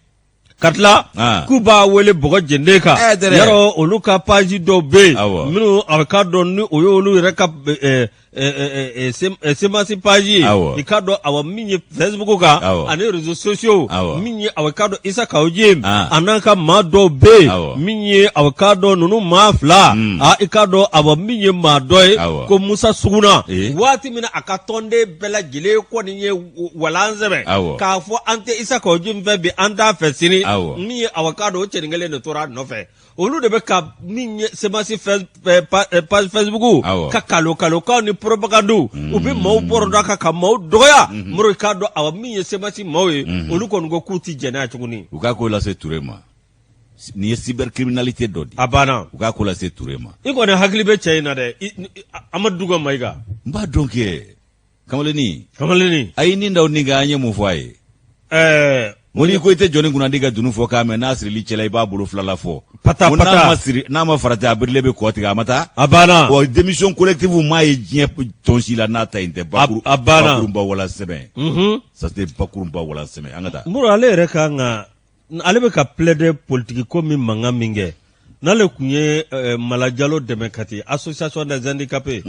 ka tila k'u b'a wele bɔgɔ jɛnden kan yarɔ olu ka paji dɔw bɛ yen minnu a k'a dɔn ni o ye olu yɛrɛ ka semasi paji ye i k'a dɔn awa min ye Facebook kan ani réseaux sociaux min ye awa k'a dɔn Isa Kawoje a n'an ka maa dɔw bɛ yen min ye awa k'a dɔn ninnu maa fila i k'a dɔn awa min ye maa dɔ ye ko Musa Suguna waati min na a ka tɔnden bɛɛ lajɛlen kɔni ye walan sɛbɛn k'a fɔ an tɛ Isa Kawoje fɛ bi an t'a fɛ sini. min ye awakado o cɛnin kelen de tora nɔfɛ olu de bɛ ka min ye semasi page Facebook ka kalokaw ni propagandu u bɛ maaw bɔrɔda ka maaw dɔgɔya mori k'a dɔn awa min ye semasi maaw ye olu kɔni ko k'u ti jɛn'a tuguni u k'a ko lase Ture ma ni ye cybercriminalité dɔ di a banna u k'a ko lase Ture ma i kɔni hakili bɛ cɛ in na dɛ Amadu Duga Mayiga n b'a dɔn kɛ Kamalenni a ye nin da nin kan an ye mun fɔ a ye mo ni ko i tɛ jɔnni kunnadi ka dunu fɔ k'a mɛn n'a sirili cɛla i b'a bolo filala fɔ pata n'a ma farati a birilen bɛ kɔ tigɛ a ma taa a banna wa démission collective m'a ye diɲɛ tɔnsi la n'a ta in tɛ bakurunba wala sɛbɛn ça c'est bakurunba wala sɛbɛn an ka taa muru ale yɛrɛ kan ka ale bɛ ka plaider politique ko min mankan min kɛ n'ale tun ye Mala Jalo dɛmɛ Kati association des handicapés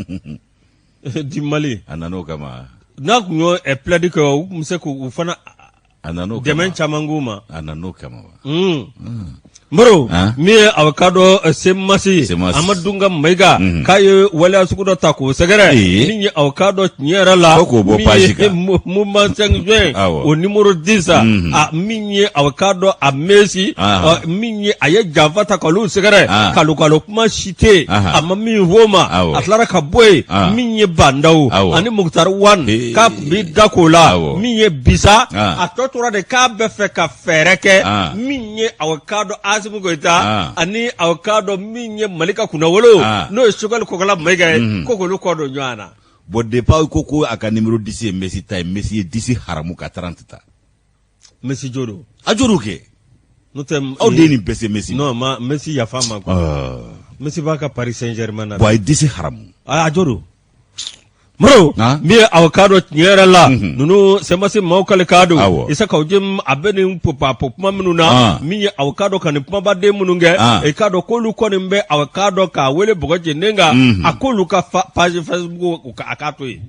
du Mali a nan'o kama n'a tun y'o plaider kɛ u tun bɛ se k'u fana dɛmɛ caman k'u ma a nan'o kama Moro min ye avocado semasi Amadu Dunga Mayiga k'a ye waleya sugu dɔ ta k'o sɛgɛrɛ min ye avocado tiɲɛ yɛrɛ la min ye mouvement 5 juin o numéro 10 a min ye avocado a Messi min ye a ye janfa ta k'olu sɛgɛrɛ kalo kuma si tɛ a ma min fɔ o ma a tilara ka bɔ yen min ye Bandaw ani Muktar Wan k'a bi da k'o la min ye Bisa a tɔ tora de k'a bɛ fɛ ka fɛɛrɛ kɛ min ye avocado Asimu Goita ani avocado min ye Malika Kunawolo n'o ye Sogɛli Kokala Mayiga ye ko k'olu kɔ don ɲɔgɔn na bon depuis ko a ka numéro 10 ye Messi ta ye Messi ye 10 haramu ka 30 ta Messi jodo a jodo kɛ n'o tɛ aw de ye nin bɛɛ se Messi non Messi yafa ma quoi Messi b'a ka Paris Saint-Germain na bon a ye 10 haramu a jodo Moro min ye avocado tiɲɛ yɛrɛ la ninnu semasi maaw kale k'a don Isa Kawoje a bɛ nin kuma minnu na min ye avocado ka nin kumabaden minnu kɛ i k'a dɔn k'olu kɔni bɛ avocado k'a wele bɔgɔ jɛnden kan a k'olu ka page Facebook a k'a to yen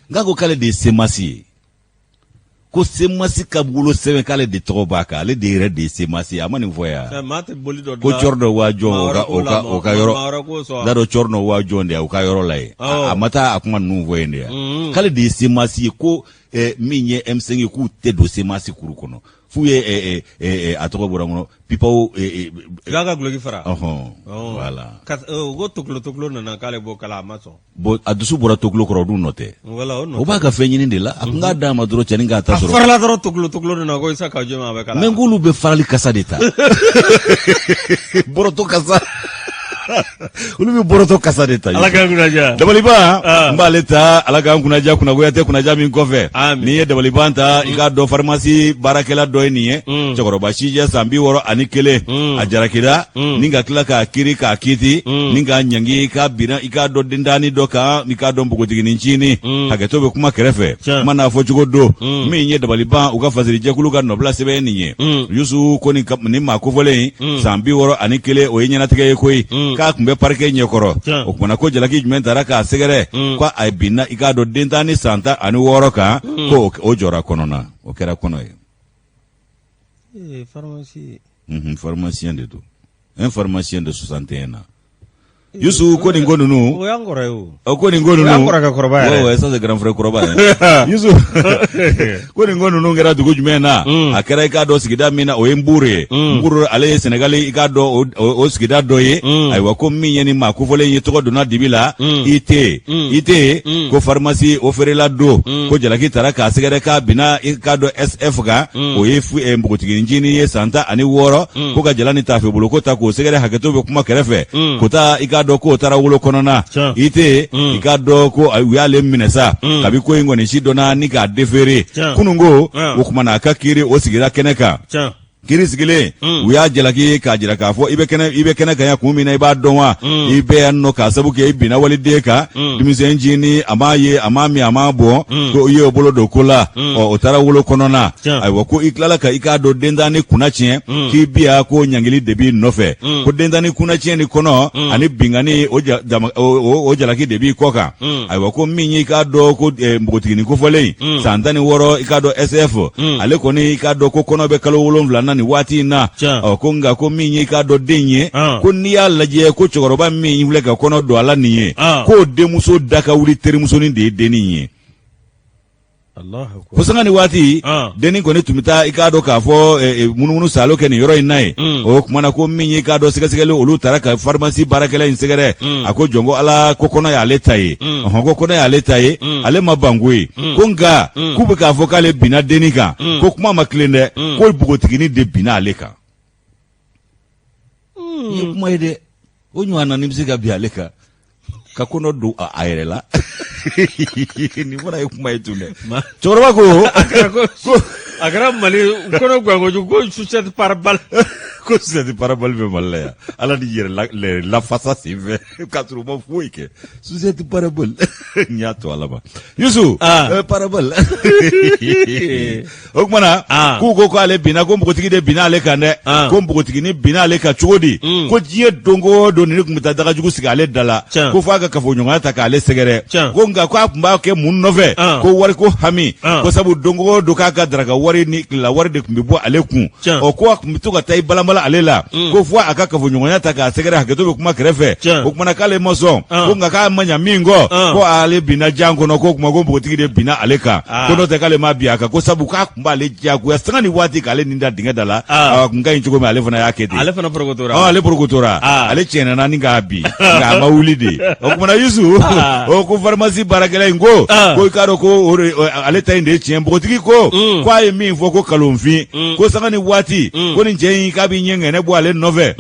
nka ko k'ale de ye semasi ye ko semasi ka bolo sɛbɛn k'ale de tɔgɔ b'a kan ale de yɛrɛ de ye semasi ye a ma nin fɔ yan ko cɔri dɔ waa jɔn o ka yɔrɔ da dɔ cɔri dɔ waa jɔn de ye o ka yɔrɔ la ye a ma taa a kuma ninnu fɔ yen de yan k'ale de ye semasi ye ko min ye M5 ye k'u tɛ don semasi kuru kɔnɔ f'u ye a tɔgɔ bɔra kɔnɔ pipaw k'a ka guloki fara voilà ko tokilo nana k'ale b'o kala a ma sɔn bon a dusu bɔra tokilo kɔrɔ o dun nɔ tɛ o b'a ka fɛn ɲini de la a kun k'a d'a ma dɔrɔn cɛnin k'a ta sɔrɔ a farala dɔrɔn tokilo nana ko Isa Kawoje ma a bɛ kala mais k'olu bɛ farali kasa de ta bɔrɔtɔ kasa olu bɛ bɔrɔtɔ kasa de ta Ala k'an kunnaja Dabaliban n b'ale ta Ala k'an kunnaja kunnagoya tɛ kunnaja min kɔfɛ n'i ye Dabaliban ta i k'a dɔn pharmacie baarakɛla dɔ ye nin ye cɛkɔrɔba sijɛ san 61 a jarakira ni ka tila k'a kiiri k'a kiiti ni k'a ɲangi k'a bina i k'a dɔn dendaani dɔ kan i k'a dɔn npogotiginin ncini hakɛto bɛ kuma kɛrɛfɛ kuma n'a fɔ cogo don min ye Dabaliban u ka fasirijɛkulu ka nɔbila sɛbɛn nin ye Yusu ko nin maa kofɔlen san 61 o ye ɲɛnatigɛ ye koyi k'a kun bɛ parquet ɲɛkɔrɔ o kumana ko jalaki jumɛn taara k'a sɛgɛrɛ ko a binna i k'a dɔn den tan ni san 16 kan ko o jɔra kɔnɔ na o kɛra kɔnɔ ye pharmacie pharmacien de don un pharmacien de 61 ans Yusu ko ni ngonu nu o yangore o ko ni ngonu nu yangore ka koroba ya ouais ça c'est grand frère koroba Yusu ko ni ngonu nu ngera dugu jumena akera ka do sigida mina o embure mburu ale Senegal ka do o sigida do ye ay wa ko min yeni ma ko fole yi to do na dibila ite ko pharmacie o fere la do ko jalaki tara ka sigada ka bina ka do SF ga o yefu mbugutigi njini ye santa ani woro ko ga jalani tafe bulu ko ta ko sigada haketo be kuma kerefe ko ta do ko tara wulo konona ite ikado ko uyale minesa kabi ko ingoni shidona ni ka defere kunungo o kuma na kakiri o sigira keneka kiri sigile uya jalaki ka jira ka fo ibe kene ka ya kumina iba donwa ibe anno ka sabuke ibina walide ka dimise enjini amaye amami amabo ko ye obolo do kola o tara wulo konona ay wako iklala ka ikado dendani kunachie ki bia ko nyangili debi nofe ko dendani kunachie ni kono ani bingani o jalaki debi koka ay wako minyi ikado ko mbotigini ko folei santani woro ikado SF ale koni ikado ko kono be kalo wulo mvlana ni wati na ko nga ko minyi ka do denye ko niya laje ko chogoroba minyi wule ka kono do ala niye ko de muso daka wuli teri muso ni de deniye Allah ko sanga ni wati deni ko ni tumita ikado ka fo mununu salo ke ni yoro inai o kuma ko minyi ka do sigasigale olu taraka pharmacie barakela insegere ako jongo ala ko kono ya letaye ko kono ya letaye ale mabangwe ko nga kubu ka fo kale bina denika ko kuma maklende ko bugotigini de bina aleka yi kuma ide onyu ana nimsiga bi aleka ka kono do ayerela ni fona kuma itune chorwa ko agara mali kono gwango ko suset parabal ko suset parabal be malaya ala di yere la fasa sive katru mo fuike suset parabal nyato alaba Yusu parabal okmana ko ale bina ko mbotigi de bina ale kande ko mbotigi ni bina ale ka chodi ko jiye dongo do ni kumita daga jugu sigale dala ko faga ka fo nyonga ta ka ale segere ko nga ko mba ke mun nove ko wari ko hami ko sabu dongo do ka draga wari ni la wari de kumbi bo ale kun o ko kumito ka tai balambala ale la ko fo aka ka fo nyonga ta ka segere haketo be kuma krefe ko kuma na kale moso ko nga ka manya mingo ko ale bina jango no ko kuma go mbotigi de bina ale ka ko no te kale ma biaka ko sabu ka kumba ale jagu ya sanga ni wati kale ninda dinga dala nga inchugo me ale fana yakete ale fana progotora ale progotora ale chena na ninga bi nga maulidi o kuma na Yusu o ko pharmacie barakela ngo ko ikaro ko ale tainde chien mbotigi ko kwa yemi fo ko kalomfi ko sanga ni wati ko ni njen ka bi nyenge ne bo ale nove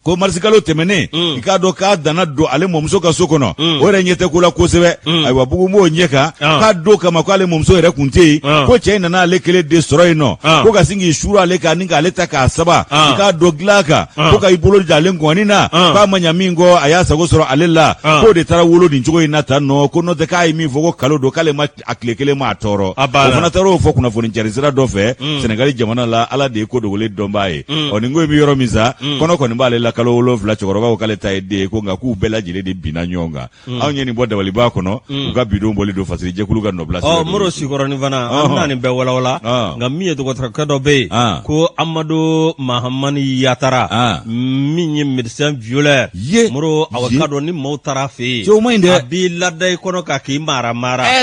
ko marsikalo temene ikado ka dana do ale momso ka sokono ore nyete kula kosebe aywa bugu mo nyeka ka do kama ko ale momso ere kunte ko chena na ale kele destroy no ko ka singi shuru ale ka ninga ale taka saba ka do glaka ko ka ibolo jale ngwani na ka manya mingo ayasa go soro alela ko de tara wolo din jogo inata no ko no de kai mi fogo kalo do kale ma aklekele ma toro o fana taro fo kuna fo njarisira do fe Senegal jamana la ala de ko do gole dombaye oningo mi yoro misa kono ko ni bale la kalo wolo fla chokoroba ko kale taide ko nga ku bela jile de bina nyonga awnyeni boda wali ba kono ga bido mboli do fasiri je kuluga no blast moro sikoro ni vana amna ni be wala nga miye to ko do be ko Amadou Mahamani Yatara minyi médecin violeur moro awakado ni motara fe abi ladai kono ka ki mara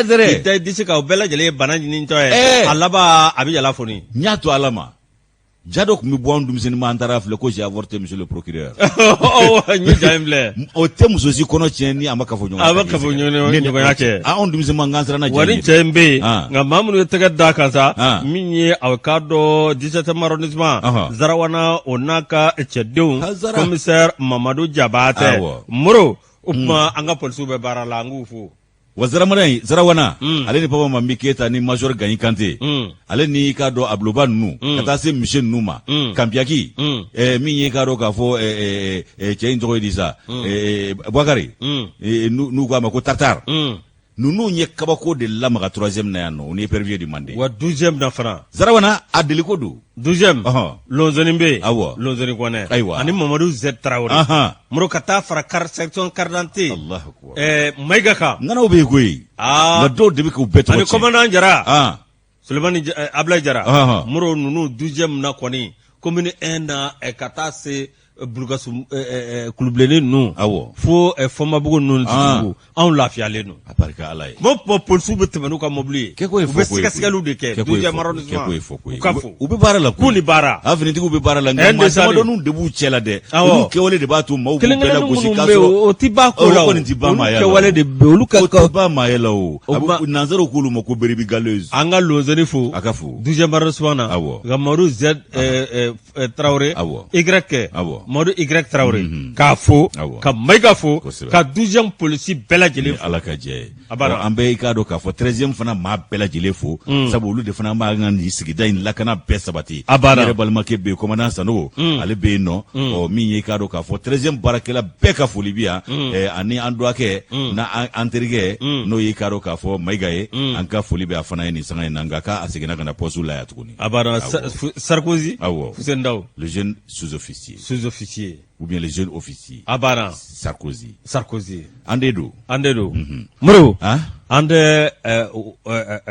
dai disika bela jile bana ni toy alaba abi jala foni nyato alama Jado mi boandum sen mantara fle ko j'ai avorté monsieur le procureur. Ni jaimle. O temu sosi kono tieni amaka fo nyonga. Amaka fo nyonga ni ko yake. A on dum sen mangansra na wari chembe nga mamunu tega daka sa minye avocado 17 arrondissement Zarawana onaka echedeu commissaire Mamadou Diabate muro upma anga polisu be barala ngufu. Zarawana ale ni papa mamiketa ni major ganyi kante ale ni ka do abloba nu kata se michel numa kampiaki minye ka do ka fo che ndogo disa Bouakari nu kwa mako tartar nous n'y kabako de la maga 3e na yano on est pervier du mandé wa 12e na franc Zarawana adeliko do 12e lonzonimbe awa lonzoni kone aywa ani Mamadou Z Traoré muro kata fara kar section cardante Allah akbar maiga ka ngana obe koy la do de ko beto ani commandant Jara Souleymane Ablaye Jara muro nunu 12e na koni commune 1 na kata se bulukasu kulubilenin nu awɔ fo fɔmabugu nu tigiw anw lafiyalen nu a barika ala ye mo polisiw bɛ tɛmɛ n'u ka mobili ye u bɛ sɛgɛsɛgɛliw de kɛ deuxième arrondissement u ka fo u bɛ baara la k'u ni baara a finitigiw bɛ baara la nka maa damadɔninw de b'u cɛ la dɛ olu kɛwale de b'a to maaw b'u bɛɛ lagosi k'a sɔrɔ o ti ba ko la o kɔni ti ba maa ye la kɛwale de bɛ olu ka o ti ba maa ye la o nanzaraw k'olu ma ko beribi galeuse an ka lozeni fo a ka fo deuxième arrondissement na ka Madu Z Traoré Y Madu Y Traoré k'a fo ka Mayiga fo ka 12e polisi bɛɛ lajɛlen fo ala ka jɛ ye an bɛɛ i k'a dɔn k'a fɔ 13e fana maa bɛɛ lajɛlen fo sabu olu de fana b'a ka nin sigida in lakana bɛɛ sabati ne yɛrɛ balimakɛ bɛ yen commandant Sanogo ale bɛ yen nɔ min ye i k'a dɔn k'a fɔ 13e baarakɛla bɛɛ ka foli bi yan ani an dɔgɔkɛ n'an terikɛ n'o ye i k'a dɔn k'a fɔ Mayiga ye an ka foli bɛ a fana ye nin sanga in na nka k'a seginna ka na poste la yan tuguni Sarkozy Fuseni Daw le jeune sous-officier ou bien les jeunes officiers Sarkozy an de don Modibo an tɛ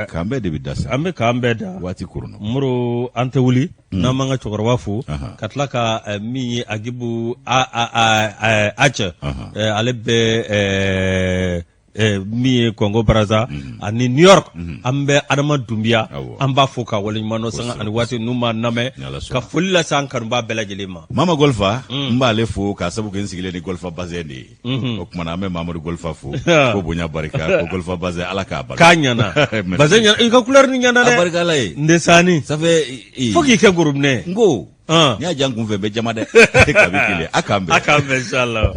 k'an bɛɛ de bɛ da sa an bɛ k'an bɛɛ da waati kurunna Modibo an tɛ wuli n'an m'an ka cɛkɔrɔba fo ka tila ka min ye Agibu Acɛ ale bɛ min ye Congo Brazza ani New York an bɛ Adama Dunbiya an b'a fo ka waleɲuman dɔn sanga ani waati n'u ma lamɛn ka foli lase an kanubaa bɛɛ lajɛlen ma Mama Golfa n b'ale fo k'a sabu kɛ n sigilen ni Golfa Bazɛn de ye o kumana an bɛ Mamadu Golfa fo ko bonya barika ko Golfa Bazɛn ala k'a barika k'a ɲana Bazɛn ɲana i ka couleur ni ɲana dɛ a barika ala ye ndesani ça fait fo k'i kɛ gorobinɛ n ko n'i y'a diya n kun fɛ n bɛ jama dɛ kabi kelen a k'an bɛn inchallah